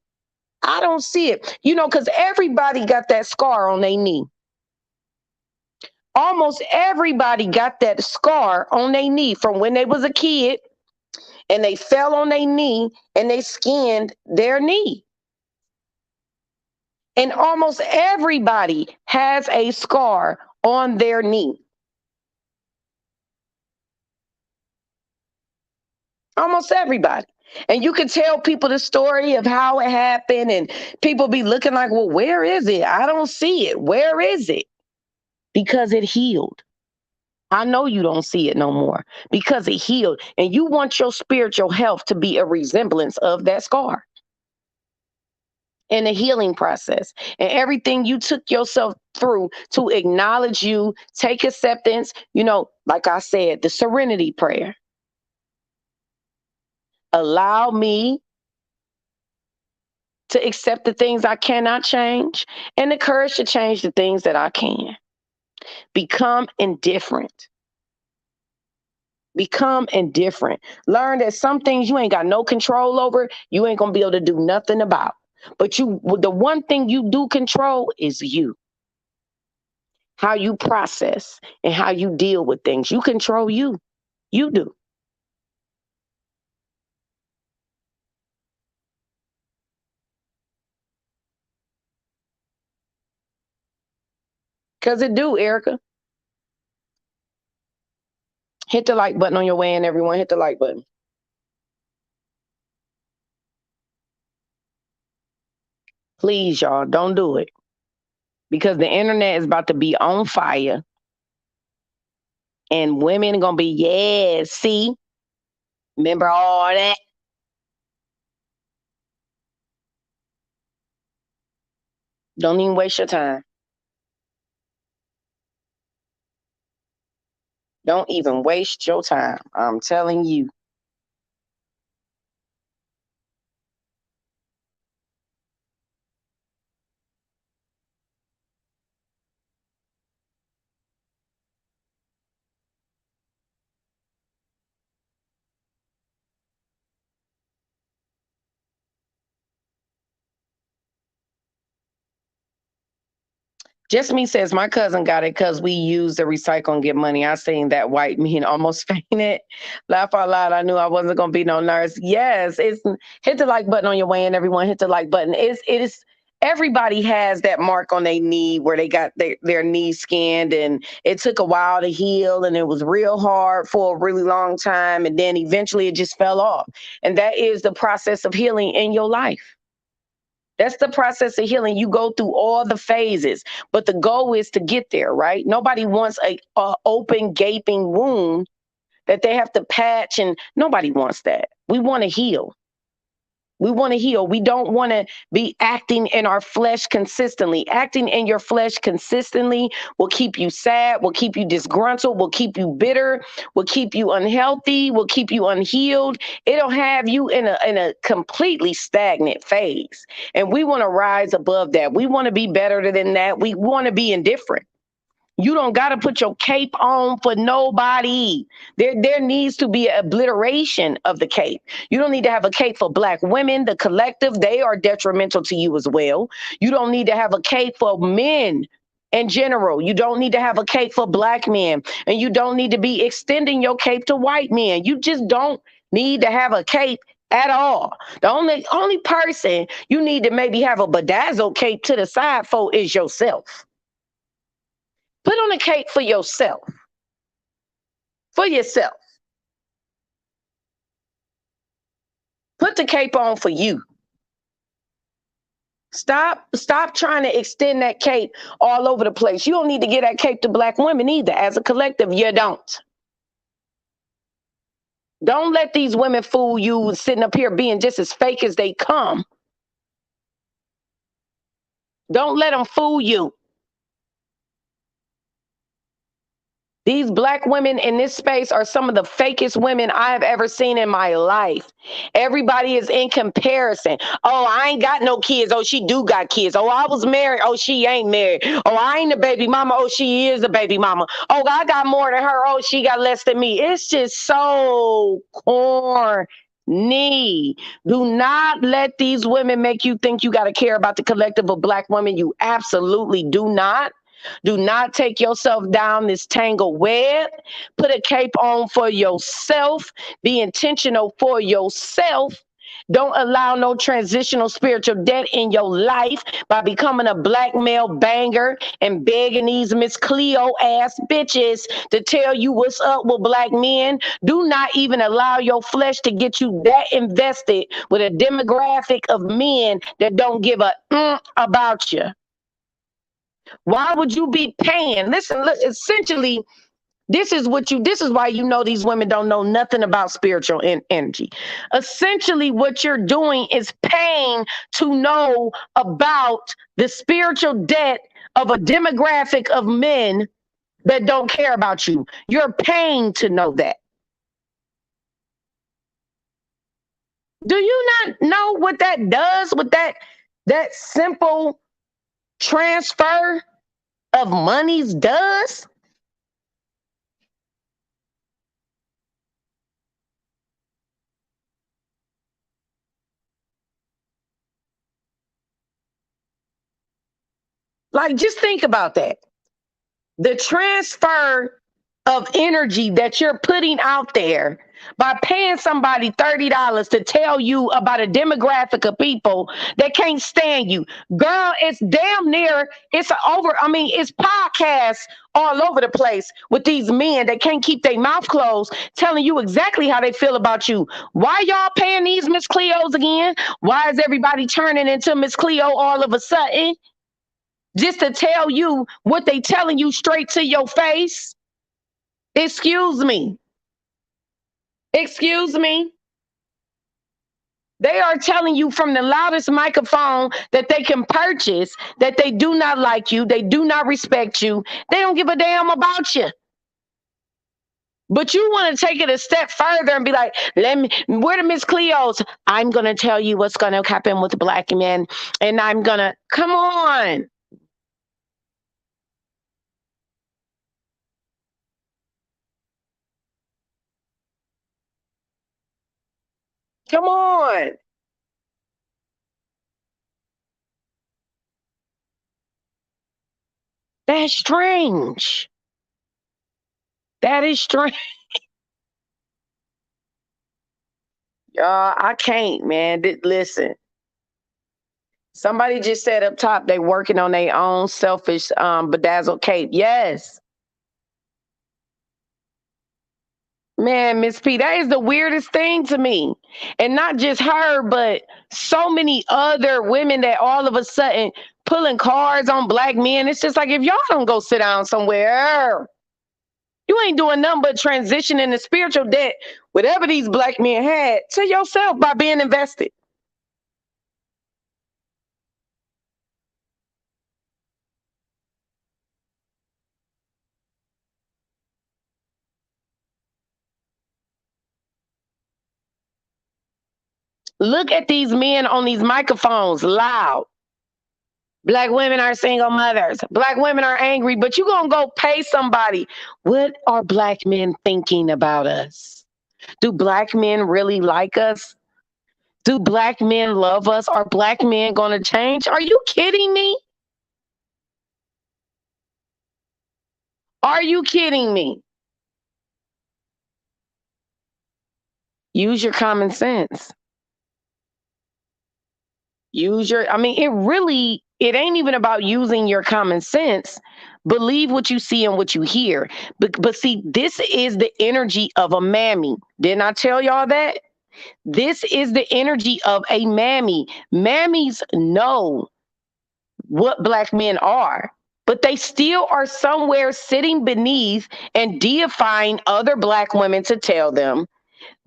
I don't see it. Because everybody got that scar on their knee. Almost everybody got that scar on their knee from when they was a kid and they fell on their knee and they skinned their knee. And almost everybody has a scar on their knee. Almost everybody. And you can tell people the story of how it happened, and people be looking like, well, where is it? I don't see it. Where is it? Because it healed. I know you don't see it no more because it healed. And you want your spiritual health to be a resemblance of that scar in the healing process. And everything you took yourself through to acknowledge you, take acceptance, like I said, the serenity prayer. Allow me to accept the things I cannot change and the courage to change the things that I can. Become indifferent. Become indifferent. Learn that some things you ain't got no control over, you ain't going to be able to do nothing about. But the one thing you do control is you. How you process and how you deal with things. You control you. You do. Because it do, Erica. Hit the like button on your way in, everyone. Hit the like button. Please, y'all, don't do it. Because the internet is about to be on fire. And women are going to be, yeah, see? Remember all that? Don't even waste your time. Don't even waste your time. I'm telling you. Just me says my cousin got it because we use the recycle and get money. I seen that white mean almost fainted. Laugh out loud. I knew I wasn't gonna be no nurse. Yes, it's hit the like button on your way in, everyone. Hit the like button. It is everybody has that mark on their knee where they got their knee skinned and it took a while to heal and it was real hard for a really long time and then eventually it just fell off. And that is the process of healing in your life. That's the process of healing. You go through all the phases, but the goal is to get there, right? Nobody wants a open, gaping wound that they have to patch, and nobody wants that. We want to heal. We want to heal. We don't want to be acting in our flesh consistently. Acting in your flesh consistently will keep you sad, will keep you disgruntled, will keep you bitter, will keep you unhealthy, will keep you unhealed. It'll have you in a completely stagnant phase. And we want to rise above that. We want to be better than that. We want to be indifferent. You don't got to put your cape on for nobody. There needs to be an obliteration of the cape. You don't need to have a cape for Black women. The collective, they are detrimental to you as well. You don't need to have a cape for men in general. You don't need to have a cape for Black men. And you don't need to be extending your cape to white men. You just don't need to have a cape at all. The only person you need to maybe have a bedazzled cape to the side for is yourself. Put on a cape for yourself. For yourself. Put the cape on for you. Stop trying to extend that cape all over the place. You don't need to get that cape to Black women either. As a collective, you don't. Don't let these women fool you sitting up here being just as fake as they come. Don't let them fool you. These Black women in this space are some of the fakest women I have ever seen in my life. Everybody is in comparison. Oh, I ain't got no kids. Oh, she do got kids. Oh, I was married. Oh, she ain't married. Oh, I ain't a baby mama. Oh, she is a baby mama. Oh, I got more than her. Oh, she got less than me. It's just so corny. Do not let these women make you think you got to care about the collective of Black women. You absolutely do not. Do not take yourself down this tangled web. Put a cape on for yourself. Be intentional for yourself. Don't allow no transitional spiritual debt in your life by becoming a Black male banger and begging these Miss Cleo ass bitches to tell you what's up with Black men. Do not even allow your flesh to get you that invested with a demographic of men that don't give a about you. Why would you be paying? Listen, essentially, this is why you know these women don't know nothing about spiritual energy. Essentially, what you're doing is paying to know about the spiritual debt of a demographic of men that don't care about you. You're paying to know that. Do you not know what that does with that simple transfer of monies does? Like, just think about that. The transfer of energy that you're putting out there by paying somebody $30 to tell you about a demographic of people that can't stand you. Girl, it's damn near, it's podcasts all over the place with these men that can't keep their mouth closed, telling you exactly how they feel about you. Why y'all paying these Miss Cleos again? Why is everybody turning into Miss Cleo all of a sudden? Just to tell you what they telling you straight to your face? Excuse me. Excuse me. They are telling you from the loudest microphone that they can purchase that they do not like you, they do not respect you, they don't give a damn about you. But you want to take it a step further and be like, where the Miss Cleos? I'm going to tell you what's going to happen with the Black men. And I'm going to, come on. Come on. That's strange. That is strange. I can't, man. Listen. Somebody just said up top they working on their own selfish bedazzled cape. Yes. Man, Miss P, that is the weirdest thing to me. And not just her, but so many other women that all of a sudden pulling cards on black men. It's just like, if y'all don't go sit down somewhere, you ain't doing nothing but transitioning the spiritual debt, whatever these black men had, to yourself by being invested. Look at these men on these microphones loud. Black women are single mothers. Black women are angry, but you gonna go pay somebody. What are black men thinking about us? Do black men really like us? Do black men love us? Are black men gonna change? Are you kidding me? Are you kidding me? Use your common sense. It ain't even about using your common sense. Believe what you see and what you hear. But see, this is the energy of a mammy. Didn't I tell y'all that? This is the energy of a mammy. Mammies know what black men are, but they still are somewhere sitting beneath and deifying other black women to tell them,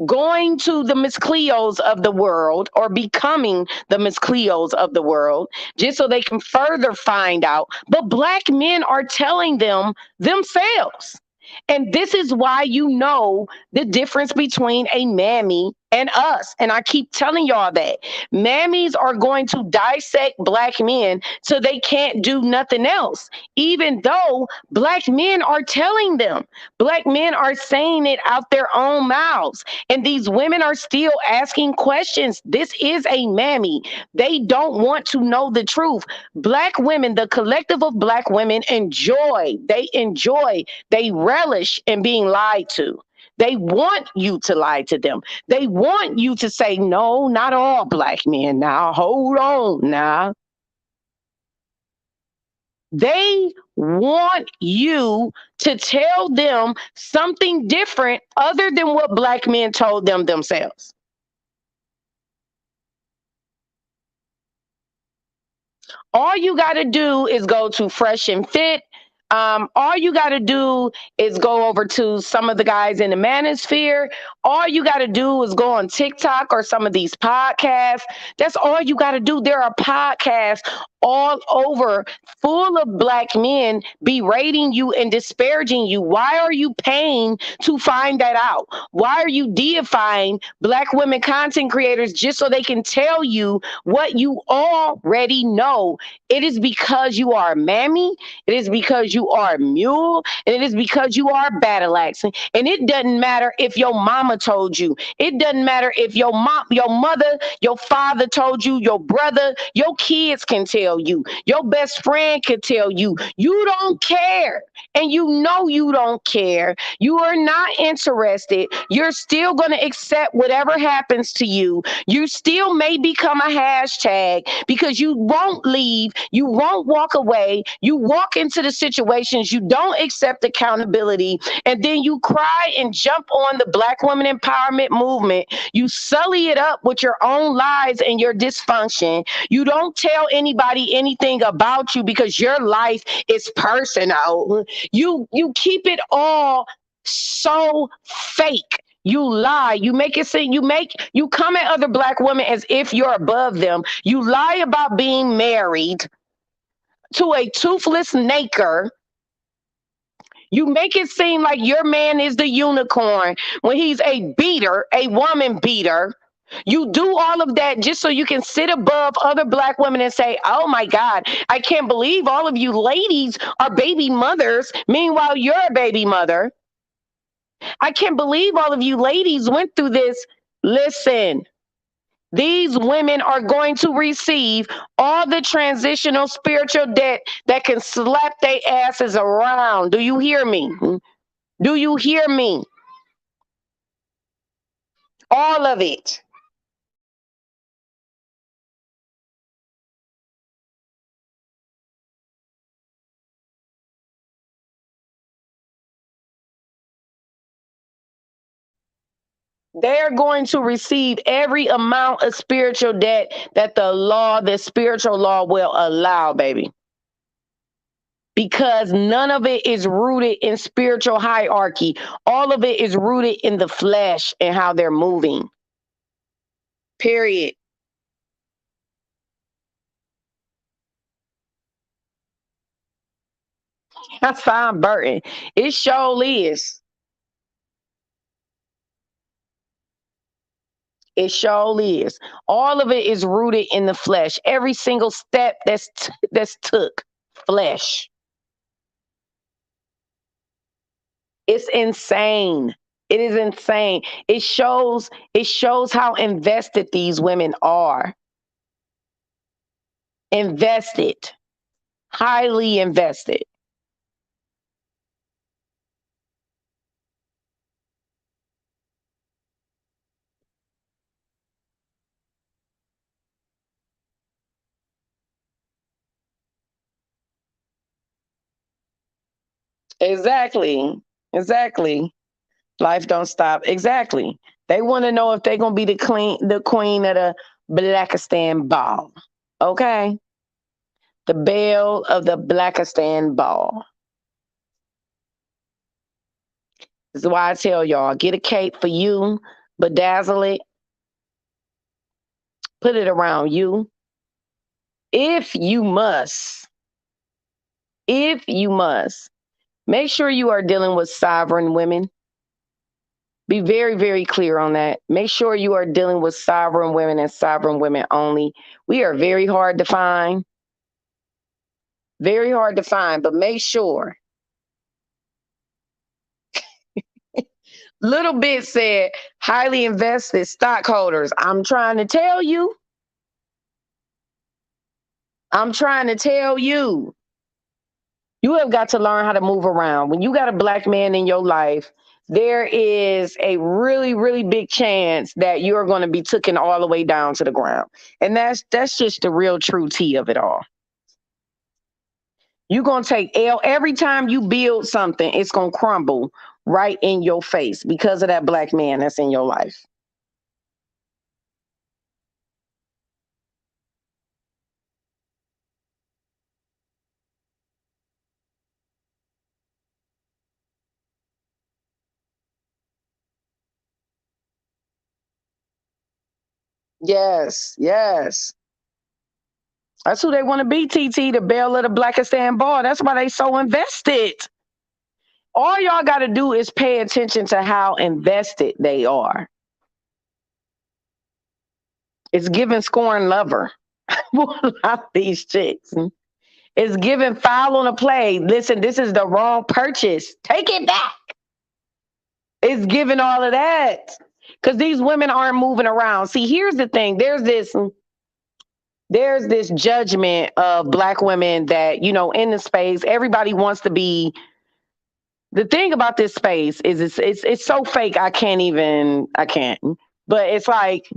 going to the Miss Cleos of the world or becoming the Miss Cleos of the world just so they can further find out. But black men are telling them themselves. And this is why you know the difference between a mammy and us. And I keep telling y'all that mammies are going to dissect black men so they can't do nothing else, even though black men are telling them. Black men are saying it out their own mouths. And these women are still asking questions. This is a mammy. They don't want to know the truth. Black women, the collective of black women, they relish in being lied to. They want you to lie to them. They want you to say, no, not all black men. Now, hold on now. They want you to tell them something different other than what black men told them themselves. All you got to do is go to Fresh and Fit. All you got to do is go over to some of the guys in the manosphere. All you got to do is go on TikTok or some of these podcasts. That's all you got to do. There are podcasts all over full of black men berating you and disparaging you. Why are you paying to find that out? Why are you deifying black women content creators just so they can tell you what you already know? It is because you are a mammy. It is because you are a mule. And it is because you are battle axing. And it doesn't matter if your mama told you. It doesn't matter if your mother, your father told you, your brother, your kids can tell you, your best friend can tell you. You don't care. And you know you don't care. You are not interested. You're still going to accept whatever happens to you. You still may become a hashtag because you won't leave. You won't walk away. You walk into the situations. You don't accept accountability. And then you cry and jump on the Black woman empowerment movement. You sully it up with your own lies and your dysfunction. You don't tell anybody anything about you because your life is personal. You keep it all so fake. You lie. You make it seem you come at other black women as if you're above them. You lie about being married to a toothless naker. You make it seem like your man is the unicorn when he's a beater, a woman beater. You do all of that just so you can sit above other black women and say, oh my God, I can't believe all of you ladies are baby mothers. Meanwhile, you're a baby mother. I can't believe all of you ladies went through this. Listen, these women are going to receive all the transitional spiritual debt that can slap their asses around. Do you hear me? Do you hear me? All of it. They're going to receive every amount of spiritual debt that the spiritual law will allow, baby. Because none of it is rooted in spiritual hierarchy. All of it is rooted in the flesh and how they're moving. Period. That's fine, Burton. It surely is. It surely is. All of it is rooted in the flesh. Every single step that's took, flesh. It's insane. It is insane. It shows how invested these women are. Invested. Highly invested. Exactly. Exactly. Life don't stop. Exactly. They want to know if they're gonna be the queen of the Blackistan ball. Okay? The belle of the Blackistan ball. This is why I tell y'all, get a cape for you, bedazzle it, put it around you. If you must, if you must, make sure you are dealing with sovereign women. Be very, very clear on that. Make sure you are dealing with sovereign women and sovereign women only. We are very hard to find. Very hard to find, but make sure. Little bit said highly invested stockholders. I'm trying to tell you. I'm trying to tell you. You have got to learn how to move around. When you got a black man in your life, there is a really, really big chance that you're going to be taken all the way down to the ground. And that's just the real true tea of it all. You're going to take L every time you build something, it's going to crumble right in your face because of that black man that's in your life. Yes, yes. That's who they want to be, TT, the belle of the Blackistan ball. That's why they so invested. All y'all got to do is pay attention to how invested they are. It's giving scorn lover. These chicks. It's giving foul on a play. Listen, this is the wrong purchase. Take it back. It's giving all of that. Because these women aren't moving around. See, here's the thing. There's this judgment of black women that, in the space, everybody wants to be. The thing about this space is it's so fake. I can't. But it's like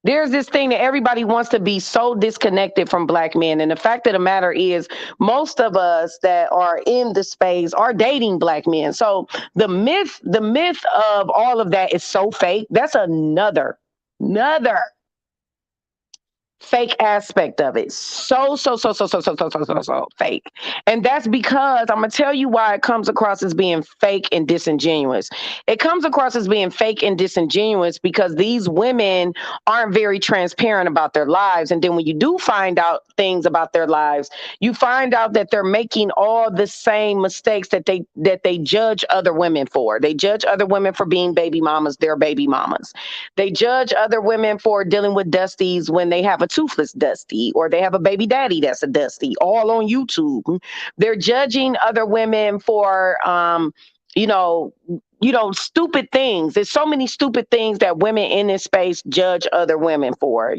there's this thing that everybody wants to be so disconnected from black men. And the fact of the matter is most of us that are in the space are dating black men. So the myth of all of that is so fake. That's another fake aspect of it. So fake. And that's because I'm gonna tell you why it comes across as being fake and disingenuous. It comes across as being fake and disingenuous because these women aren't very transparent about their lives. And then when you do find out things about their lives, you find out that they're making all the same mistakes that they judge other women for. They judge other women for being baby mamas, their baby mamas. They judge other women for dealing with dusties when they have a toothless dusty or they have a baby daddy that's a dusty, all on YouTube. They're judging other women for, you know, stupid things. There's so many stupid things that women in this space judge other women for,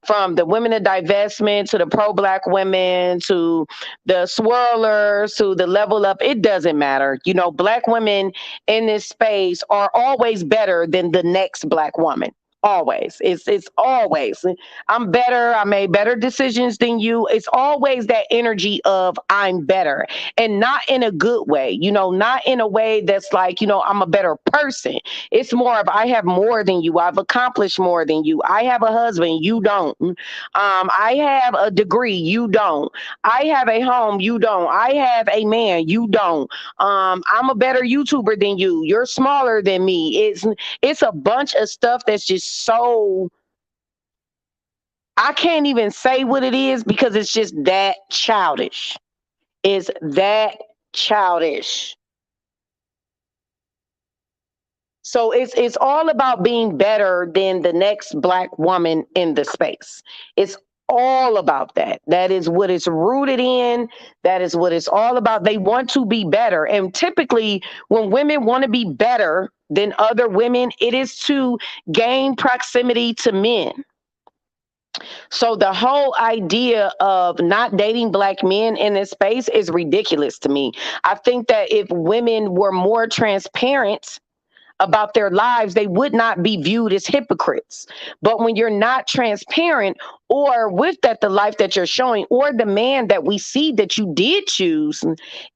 from the women of divestment to the pro-black women to the swirlers to the level up. It doesn't matter. Black women in this space are always better than the next black woman. Always. It's always. I'm better. I made better decisions than you. It's always that energy of I'm better, and not in a good way. Not in a way that's like, I'm a better person. It's more of I have more than you. I've accomplished more than you. I have a husband, you don't. I have a degree, you don't. I have a home, you don't. I have a man, you don't. I'm a better YouTuber than you. You're smaller than me. It's a bunch of stuff that's just so, I can't even say what it is because it's just that childish. It's that childish. So it's all about being better than the next black woman in the space. It's all about that. That is what it's rooted in. That is what it's all about. They want to be better. And typically when women want to be better than other women, it is to gain proximity to men. So the whole idea of not dating black men in this space is ridiculous to me. I think that if women were more transparent about their lives, they would not be viewed as hypocrites. But when you're not transparent, or with that, the life that you're showing, or the man that we see that you did choose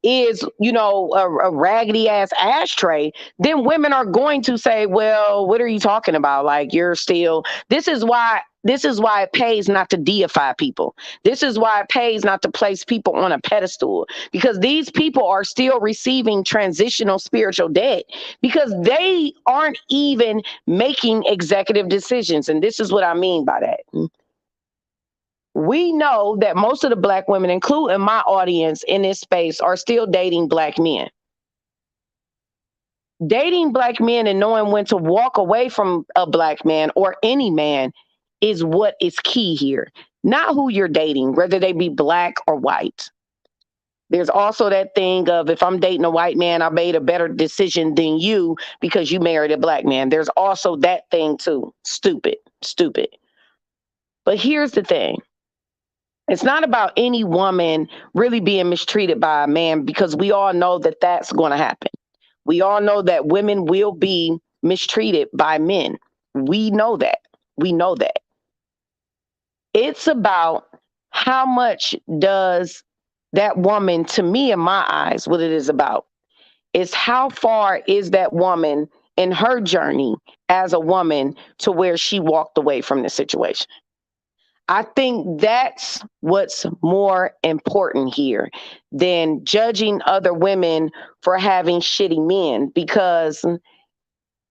is, a raggedy ass ashtray, then women are going to say, well, what are you talking about? Like, you're still, this is why it pays not to deify people. This is why it pays not to place people on a pedestal, because these people are still receiving transitional spiritual debt because they aren't even making executive decisions. And this is what I mean by that. We know that most of the black women, including my audience in this space, are still dating black men. Dating black men and knowing when to walk away from a black man or any man is what is key here. Not who you're dating, whether they be black or white. There's also that thing of, if I'm dating a white man, I made a better decision than you because you married a black man. There's also that thing too. Stupid, stupid. But here's the thing. It's not about any woman really being mistreated by a man, because we all know that that's going to happen. We all know that women will be mistreated by men. We know that. We know that. It's about how much does that woman, to me, in my eyes, what it is about is how far is that woman in her journey as a woman to where she walked away from the situation. I think that's what's more important here than judging other women for having shitty men, because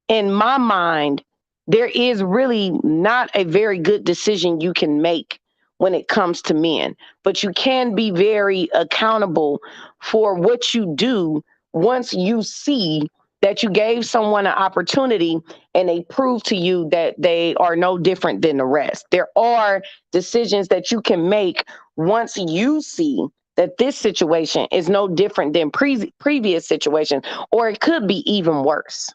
in my mind, there is really not a very good decision you can make when it comes to men, but you can be very accountable for what you do once you see that you gave someone an opportunity and they prove to you that they are no different than the rest. There are decisions that you can make once you see that this situation is no different than previous situations, or it could be even worse.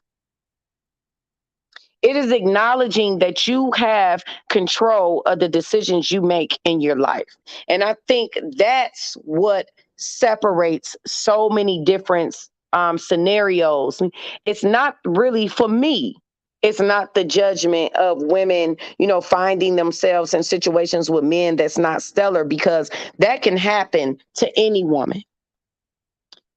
It is acknowledging that you have control of the decisions you make in your life. And I think that's what separates so many different scenarios. It's not really, for me, it's not the judgment of women, finding themselves in situations with men that's not stellar, because that can happen to any woman.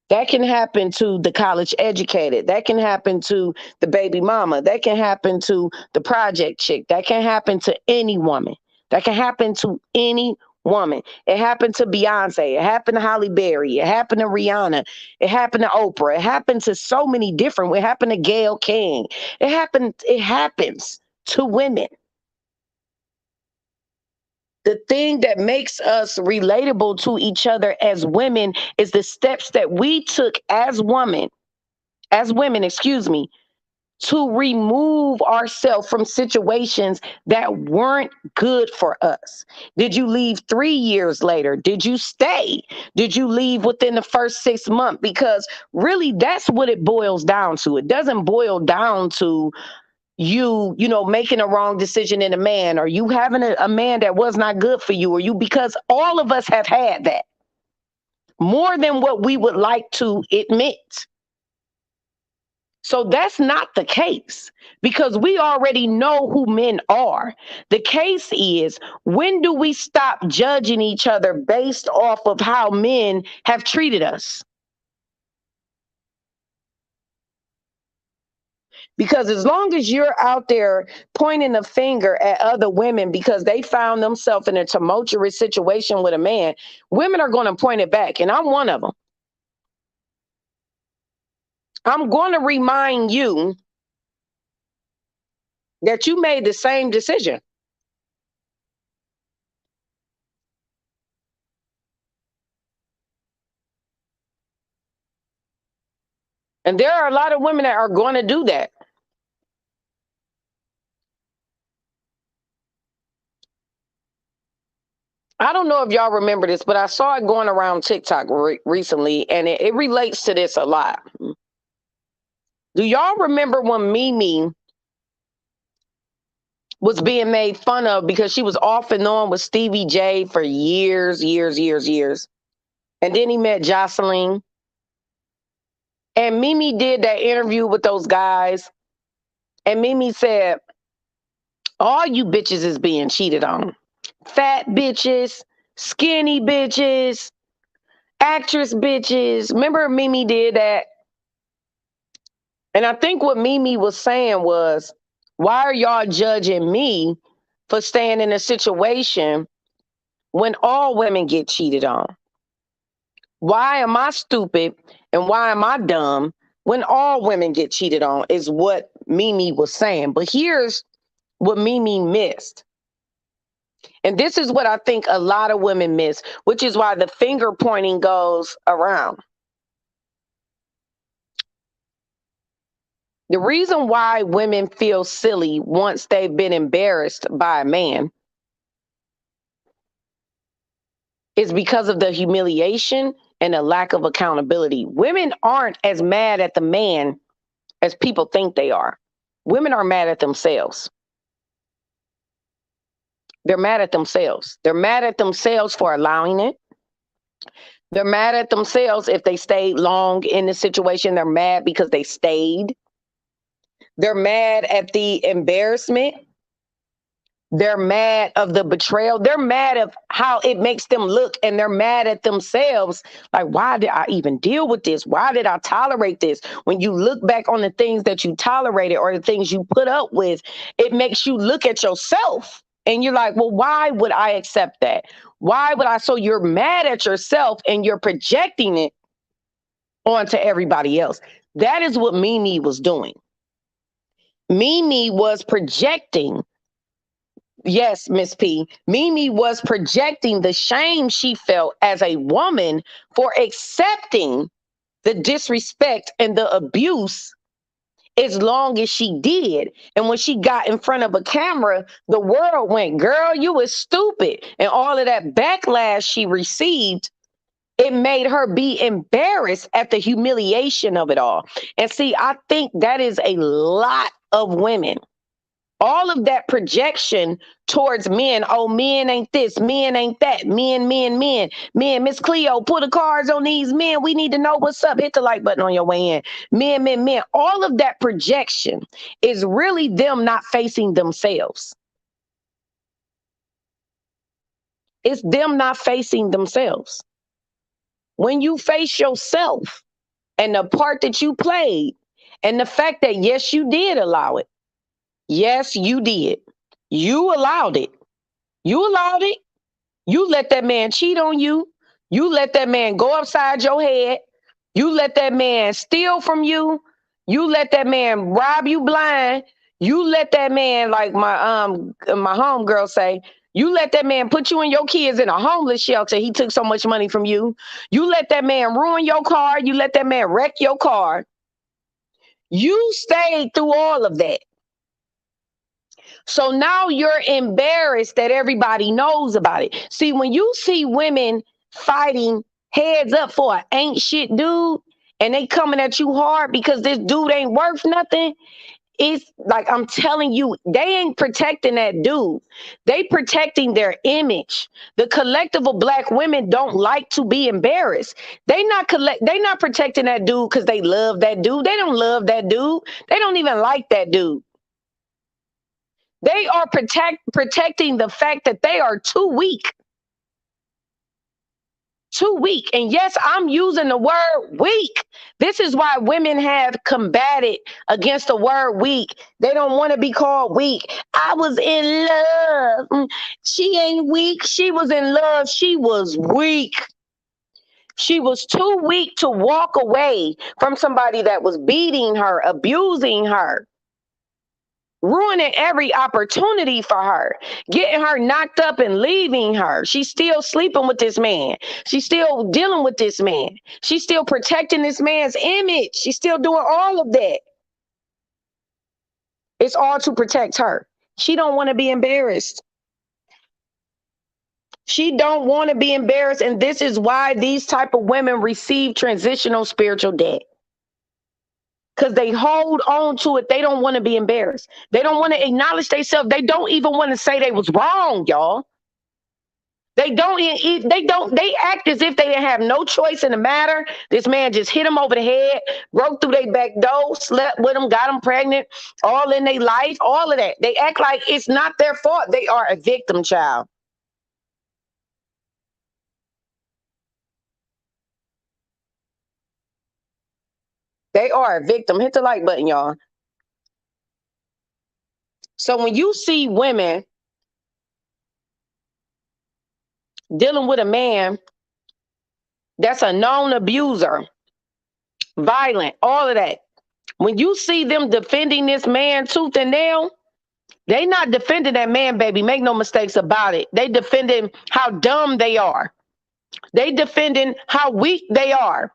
That can happen to the college educated. That can happen to the baby mama. That can happen to the project chick. That can happen to any woman. That can happen to any woman. It happened to Beyonce. It happened to Halle Berry. It happened to Rihanna. It happened to Oprah. It happened to so many different. It happened to Gayle King. It happens to women. The thing that makes us relatable to each other as women is the steps that we took as women, excuse me, to remove ourselves from situations that weren't good for us. Did you leave 3 years later? Did you stay? Did you leave within the first 6 months? Because really, that's what it boils down to. It doesn't boil down to you making a wrong decision in a man, or you having a man that was not good for you, or you, because all of us have had that more than what we would like to admit. So that's not the case because we already know who men are. The case is, when do we stop judging each other based off of how men have treated us? Because as long as you're out there pointing a finger at other women because they found themselves in a tumultuous situation with a man, women are going to point it back. And I'm one of them. I'm going to remind you that you made the same decision. And there are a lot of women that are going to do that. I don't know if y'all remember this, but I saw it going around TikTok recently, and it relates to this a lot. Do y'all remember when Mimi was being made fun of because she was off and on with Stevie J for years, years, years, years? And then he met Jocelyn. And Mimi did that interview with those guys. And Mimi said, all you bitches is being cheated on. Fat bitches, skinny bitches, actress bitches. Remember Mimi did that? And I think what Mimi was saying was, why are y'all judging me for staying in a situation when all women get cheated on? Why am I stupid and why am I dumb when all women get cheated on, is what Mimi was saying. But here's what Mimi missed. And this is what I think a lot of women miss, which is why the finger pointing goes around. The reason why women feel silly once they've been embarrassed by a man is because of the humiliation and the lack of accountability. Women aren't as mad at the man as people think they are. Women are mad at themselves. They're mad at themselves. They're mad at themselves for allowing it. They're mad at themselves if they stayed long in the situation. They're mad because they stayed. They're mad at the embarrassment. They're mad of the betrayal. They're mad of how it makes them look, and they're mad at themselves. Like, why did I even deal with this? Why did I tolerate this? When you look back on the things that you tolerated or the things you put up with, it makes you look at yourself and you're like, well, why would I accept that? Why would I? So you're mad at yourself and you're projecting it onto everybody else. That is what Mimi was doing. Mimi was projecting. Yes, Miss P. Mimi was projecting the shame she felt as a woman for accepting the disrespect and the abuse as long as she did. And when she got in front of a camera, the world went, girl, you was stupid. And all of that backlash she received, it made her be embarrassed at the humiliation of it all. And see, I think that is a lot of women. All of that projection towards men. Oh, men ain't this, men ain't that, men, Miss Cleo, put the cards on these men. We need to know what's up. Hit the like button on your way in. Men. All of that projection is really them not facing themselves. It's them not facing themselves. When you face yourself and the part that you played and the fact that, yes, you did allow it. Yes, you did. You allowed it. You allowed it. You let that man cheat on you. You let that man go upside your head. You let that man steal from you. You let that man rob you blind. You let that man, like my homegirl say, you let that man put you and your kids in a homeless shelter. He took so much money from you. You let that man ruin your car. You let that man wreck your car. You stayed through all of that. So now you're embarrassed that everybody knows about it. See, when you see women fighting heads up for an ain't shit dude and they coming at you hard because this dude ain't worth nothing, It's like, I'm telling you, they ain't protecting that dude. They protecting their image. The collective of black women don't like to be embarrassed. They not protecting that dude because they love that dude. They don't love that dude. They don't even like that dude. They are protecting the fact that they are too weak. Too weak. And yes, I'm using the word weak. This is why women have combated against the word weak. They don't want to be called weak. I was in love. She ain't weak. She was in love. She was weak. She was too weak to walk away from somebody that was beating her, abusing her, ruining every opportunity for her, getting her knocked up and leaving her. She's still sleeping with this man. She's still dealing with this man. She's still protecting this man's image. She's still doing all of that. It's all to protect her. She don't want to be embarrassed. She don't want to be embarrassed. And this is why these type of women receive transitional spiritual debt. Because they hold on to it. They don't want to be embarrassed. They don't want to acknowledge themselves. They don't even want to say they was wrong, y'all. They they act as if they didn't have no choice in the matter. This man just hit them over the head, broke through their back door, slept with them, got them pregnant, all in their life, all of that. They act like it's not their fault. They are a victim child. They are a victim. Hit the like button, y'all. So when you see women dealing with a man that's a known abuser, violent, all of that, when you see them defending this man tooth and nail, they not defending that man, baby. Make no mistakes about it. They defending how dumb they are. They defending how weak they are.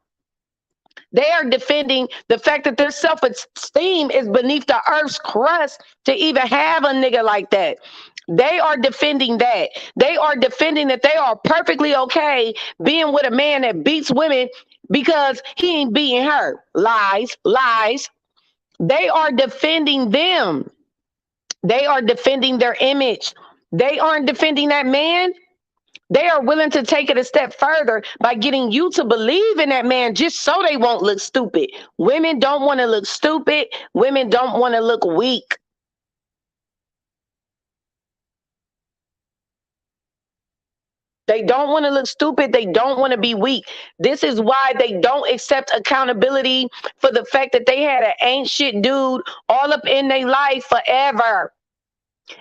They are defending the fact that their self-esteem is beneath the earth's crust to even have a nigga like that. They are defending that. They are defending that they are perfectly okay being with a man that beats women because he ain't beating her. Lies, lies. They are defending them. They are defending their image. They aren't defending that man. They are willing to take it a step further by getting you to believe in that man just so they won't look stupid. Women don't want to look stupid. Women don't want to look weak. They don't want to look stupid. They don't want to be weak. This is why they don't accept accountability for the fact that they had an ain't shit dude all up in their life forever.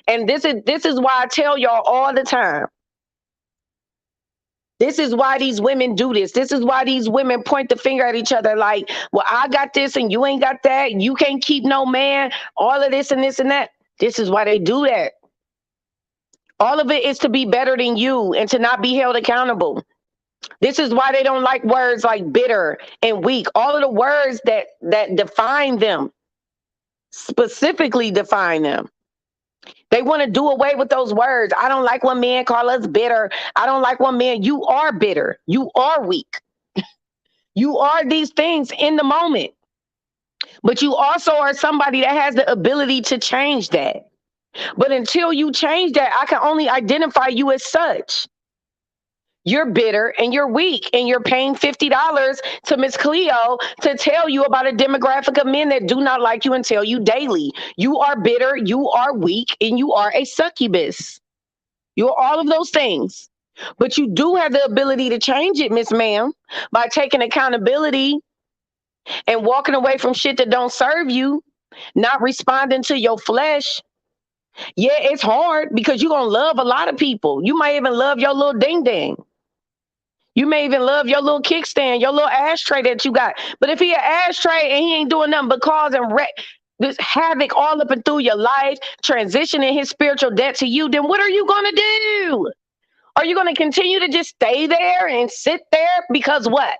And this is why I tell y'all all the time. This is why these women do this. This is why these women point the finger at each other like, well, I got this and you ain't got that. You can't keep no man. All of this and this and that. This is why they do that. All of it is to be better than you and to not be held accountable. This is why they don't like words like bitter and weak. All of the words that define them, specifically define them. They want to do away with those words. I don't like when men call us bitter. I don't like when men, you are bitter. You are weak. You are these things in the moment. But you also are somebody that has the ability to change that. But until you change that, I can only identify you as such. You're bitter and you're weak and you're paying $50 to Miss Cleo to tell you about a demographic of men that do not like you and tell you daily. You are bitter, you are weak, and you are a succubus. You're all of those things. But you do have the ability to change it, Miss Ma'am, by taking accountability and walking away from shit that don't serve you, not responding to your flesh. Yeah, it's hard because you're going to love a lot of people. You might even love your little ding dang. You may even love your little kickstand, your little ashtray that you got. But if he an ashtray and he ain't doing nothing but causing this havoc all up and through your life, transitioning his spiritual debt to you, then what are you going to do? Are you going to continue to just stay there and sit there? Because what?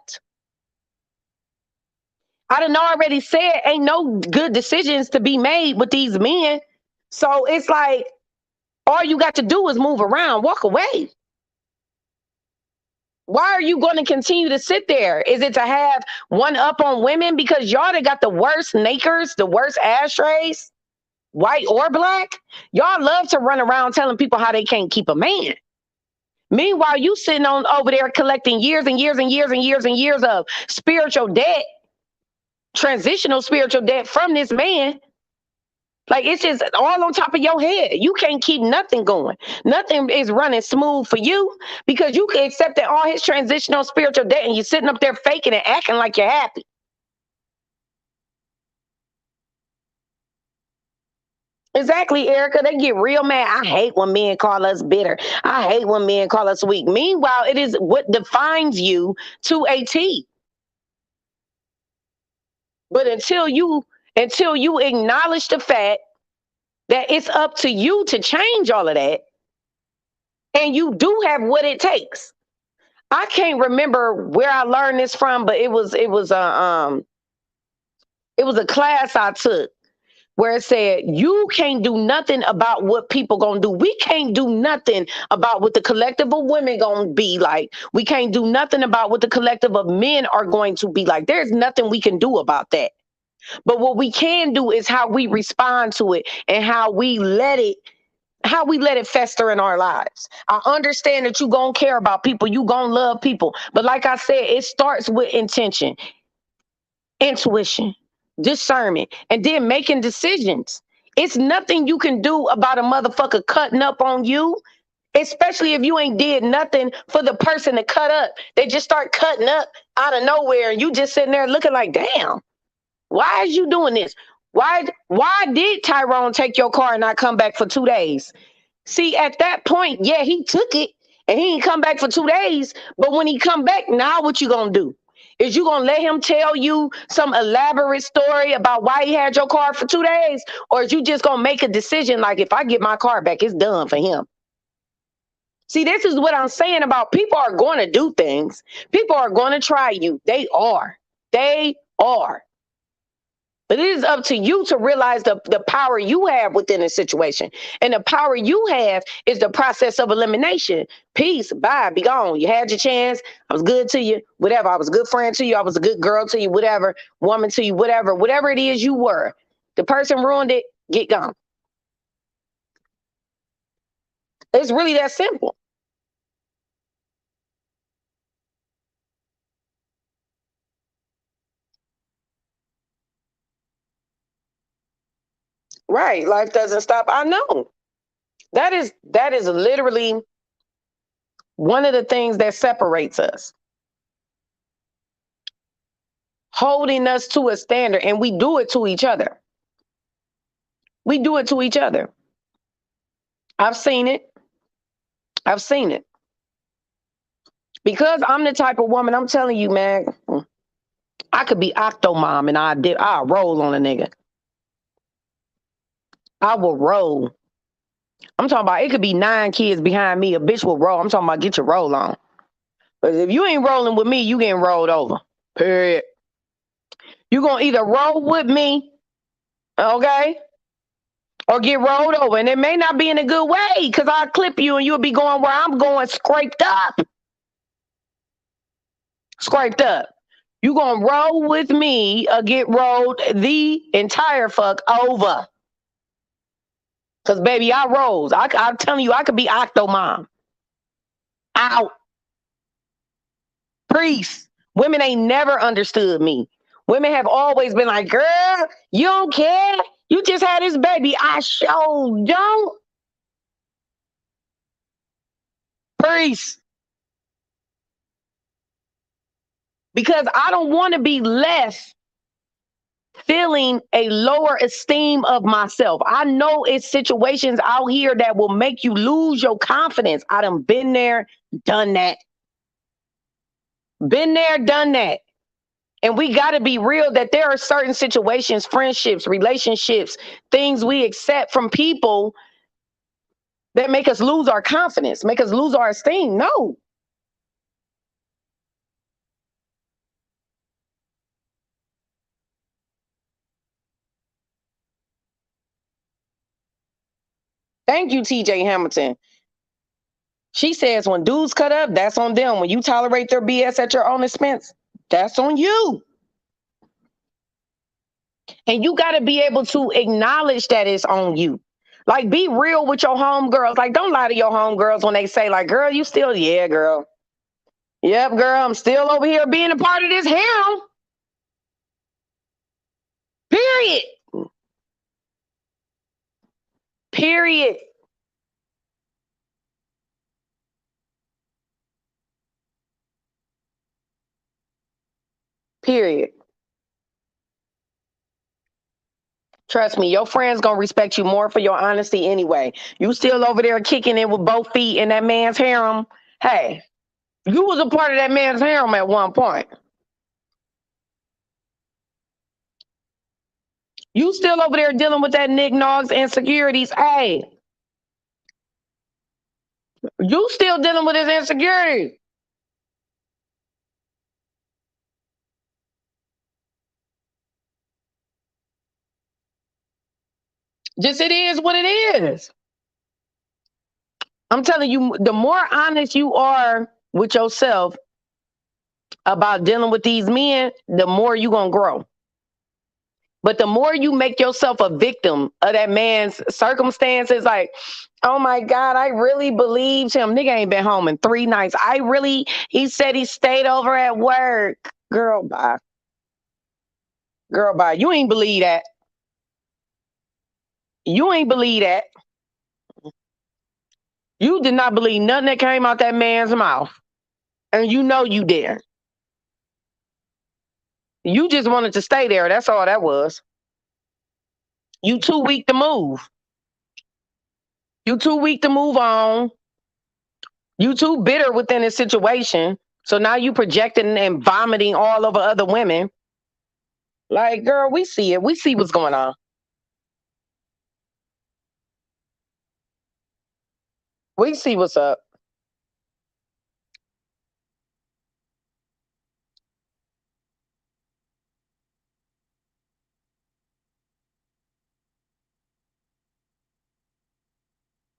I done already said ain't no good decisions to be made with these men. So it's like, all you got to do is move around, walk away. Why are you going to continue to sit there? Is it to have one up on women? Because y'all that got the worst nakers, the worst ashtrays? white or black, y'all love to run around telling people how they can't keep a man. Meanwhile, you sitting on over there collecting years and years and years and years and years of spiritual debt, transitional spiritual debt from this man. Like, it's just all on top of your head. You can't keep nothing going. Nothing is running smooth for you because you can accept that all his transitional spiritual debt and you're sitting up there faking and acting like you're happy. Exactly, Erica. They get real mad. I hate when men call us bitter. I hate when men call us weak. Meanwhile, it is what defines you to a T. But until you acknowledge the fact that it's up to you to change all of that, and you do have what it takes. I can't remember where I learned this from, but it was a class I took where it said you can't do nothing about what people gonna do. We can't do nothing about what the collective of women gonna be like. We can't do nothing about what the collective of men are going to be like. There's nothing we can do about that. But what we can do is how we respond to it and how we let it fester in our lives. I understand that you gonna care about people, you gonna love people. But like I said, it starts with intention, intuition, discernment, and then making decisions. It's nothing you can do about a motherfucker cutting up on you, especially if you ain't did nothing for the person to cut up. They just start cutting up out of nowhere and you just sitting there looking like, damn, why is you doing this? Why did Tyrone take your car and not come back for 2 days? See, at that point, yeah, he took it and he didn't come back for 2 days. But when he come back, now what you gonna do? Is you gonna let him tell you some elaborate story about why he had your car for 2 days? Or is you just gonna make a decision like, if I get my car back, it's done for him? See, this is what I'm saying about people are going to do things. People are going to try you. They are. They are. But it is up to you to realize the power you have within a situation. And the power you have is the process of elimination. Peace, bye, be gone. You had your chance. I was good to you, whatever. I was a good friend to you. I was a good girl to you, whatever. Woman to you, whatever. Whatever it is you were. The person ruined it, get gone. It's really that simple. Right. Life doesn't stop. I know. That is literally one of the things that separates us. Holding us to a standard, and we do it to each other. We do it to each other. I've seen it. I've seen it. Because I'm the type of woman, I'm telling you, man, I could be octo mom and I'll roll on a nigga. I will roll. I'm talking about it could be 9 kids behind me. A bitch will roll. I'm talking about get your roll on. But if you ain't rolling with me, you getting rolled over. Period. You gonna either roll with me, okay, or get rolled over. And it may not be in a good way because I'll clip you and you'll be going where I'm going, scraped up. Scraped up. You gonna roll with me or get rolled the entire fuck over. Cause baby, I rolls. I'm telling you, I could be octo mom. Out. Priest. Women ain't never understood me. Women have always been like, girl, you don't care. You just had this baby. I sure don't. Priest. Because I don't want to be left feeling a lower esteem of myself. I know it's situations out here that will make you lose your confidence. I done been there, done that. Been there, done that. And we got to be real that there are certain situations, friendships, relationships, things we accept from people that make us lose our confidence, make us lose our esteem. No. Thank you, TJ Hamilton. She says when dudes cut up, that's on them. When you tolerate their BS at your own expense, that's on you. And you got to be able to acknowledge that it's on you. Like, be real with your homegirls. Like, don't lie to your homegirls when they say, like, girl, you still, yeah, girl. Yep, girl, I'm still over here being a part of this harem. Period. Period. Period. Trust me, your friends gonna respect you more for your honesty anyway. You still over there kicking it with both feet in that man's harem. Hey, you was a part of that man's harem at one point. You still over there dealing with that Nick Nog's insecurities. Hey, you still dealing with his insecurity. Just it is what it is. I'm telling you, the more honest you are with yourself about dealing with these men, the more you gonna grow. But the more you make yourself a victim of that man's circumstances, like, oh my God, I really believed him. Nigga ain't been home in 3 nights. He said he stayed over at work. Girl, bye. Girl, bye. You ain't believe that. You ain't believe that. You did not believe nothing that came out that man's mouth. And you know you did. You just wanted to stay there. That's all that was. You too weak to move. You too weak to move on. You too bitter within this situation. So now you projecting and vomiting all over other women. Like, girl, we see it. We see what's going on. We see what's up.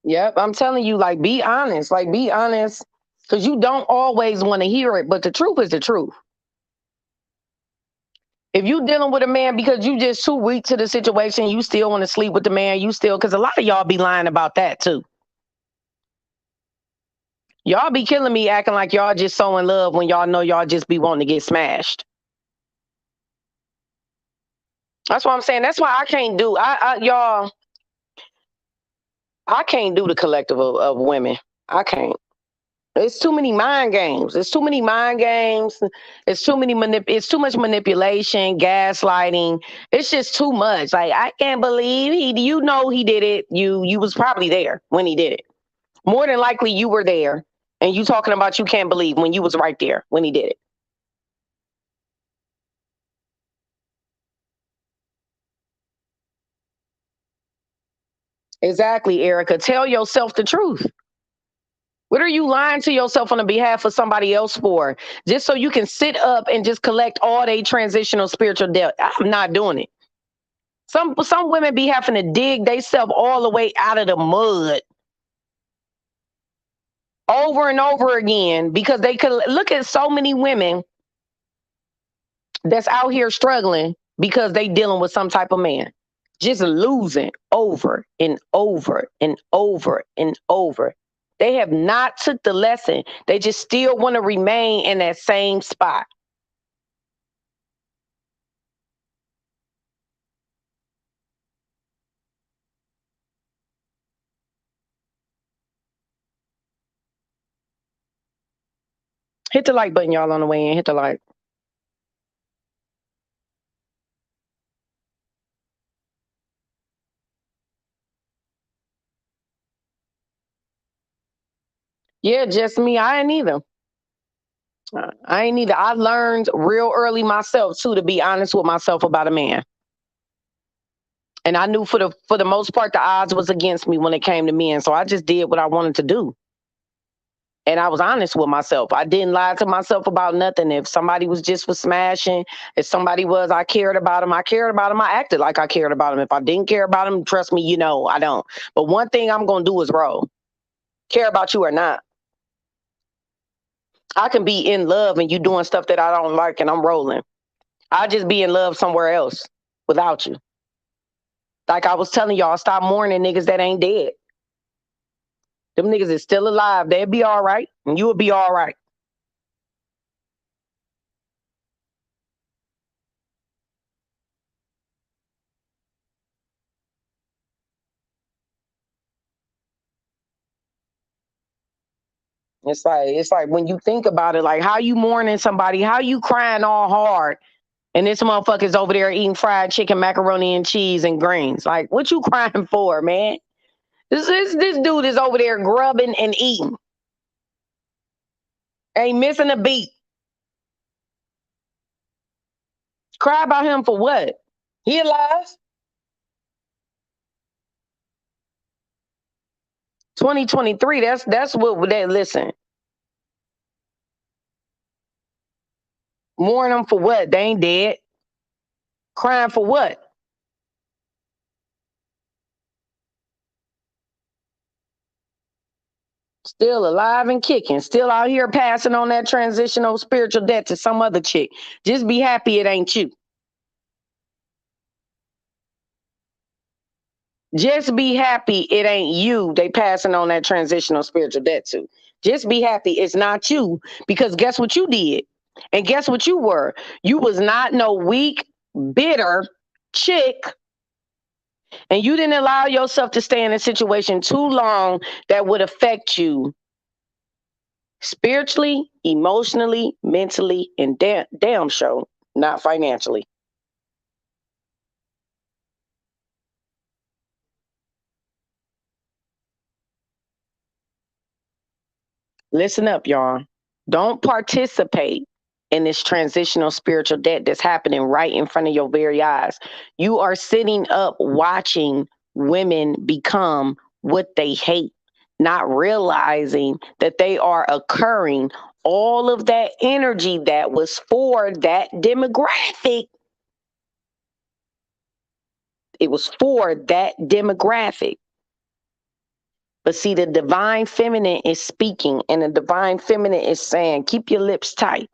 Yep, I'm telling you, like, be honest. Like, be honest. Because you don't always want to hear it, but the truth is the truth. If you dealing with a man because you just too weak to the situation, you still want to sleep with the man, you still, because a lot of y'all be lying about that too. Y'all be killing me acting like y'all just so in love when y'all know y'all just be wanting to get smashed. That's what I'm saying. That's why I can't do y'all. I can't do the collective of women. I can't. It's too many mind games. It's too many mind games. It's too many it's too much manipulation, gaslighting. It's just too much. Like, I can't believe he. You know he did it. You was probably there when he did it. More than likely you were there, and you talking about you can't believe when you was right there when he did it. Exactly, Erica. Tell yourself the truth. What are you lying to yourself on the behalf of somebody else for? Just so you can sit up and just collect all they transitional spiritual debt. I'm not doing it. Some women be having to dig themselves all the way out of the mud over and over again because they could look at so many women that's out here struggling because they dealing with some type of man. Just losing over and over and over and over. They have not took the lesson. They just still want to remain in that same spot. Hit the like button, y'all, on the way in. Hit the like. Yeah, just me. I ain't either. I ain't either. I learned real early myself too to be honest with myself about a man. And I knew for the most part the odds was against me when it came to men. So I just did what I wanted to do. And I was honest with myself. I didn't lie to myself about nothing. If somebody was just for smashing, if somebody was, I cared about them. I cared about them. I acted like I cared about them. If I didn't care about them, trust me, I don't. But one thing I'm gonna do is roll. Care about you or not. I can be in love and you doing stuff that I don't like and I'm rolling. I just be in love somewhere else. without you. Like I was telling y'all, stop mourning niggas that ain't dead. Them niggas is still alive. They'll be all right, and you will be all right. It's like when you think about it, like how you mourning somebody, how you crying all hard, and this motherfucker's over there eating fried chicken, macaroni and cheese, and greens. Like, what you crying for, man? This dude is over there grubbing and eating. Ain't missing a beat. Cry about him for what? He alive? 2023. That's what they listen. Mourn them for what? They ain't dead. Crying for what? Still alive and kicking. Still out here passing on that transitional spiritual debt to some other chick. Just be happy it ain't you. Just be happy it ain't you they passing on that transitional spiritual debt to. Just be happy it's not you, because guess what you did? And guess what you were? You was not no weak, bitter chick, and you didn't allow yourself to stay in a situation too long that would affect you spiritually, emotionally, mentally, and damn sure not financially. Listen up, y'all. Don't participate in this transitional spiritual debt that's happening right in front of your very eyes. You are sitting up watching women become what they hate, not realizing that they are occurring all of that energy that was for that demographic. It was for that demographic. But see, the divine feminine is speaking, and the divine feminine is saying, keep your lips tight.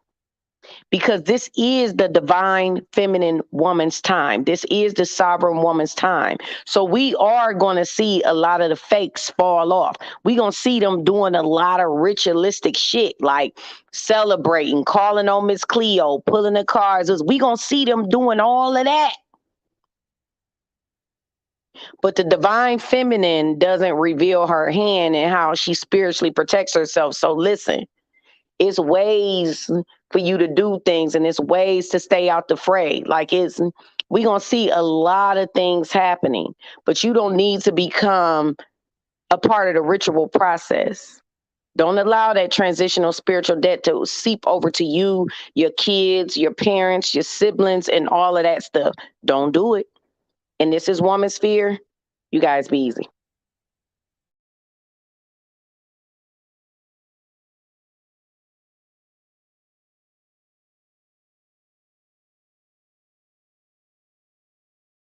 Because this is the divine feminine woman's time. This is the sovereign woman's time. So we are going to see a lot of the fakes fall off. We're going to see them doing a lot of ritualistic shit, like celebrating, calling on Miss Cleo, pulling the cards. We're going to see them doing all of that. But the divine feminine doesn't reveal her hand and how she spiritually protects herself. So listen, it's ways for you to do things, and it's ways to stay out the fray. Like we're going to see a lot of things happening, but you don't need to become a part of the ritual process. Don't allow that transitional spiritual debt to seep over to you, your kids, your parents, your siblings, and all of that stuff. Don't do it. And this is Woman Sphere. You guys be easy.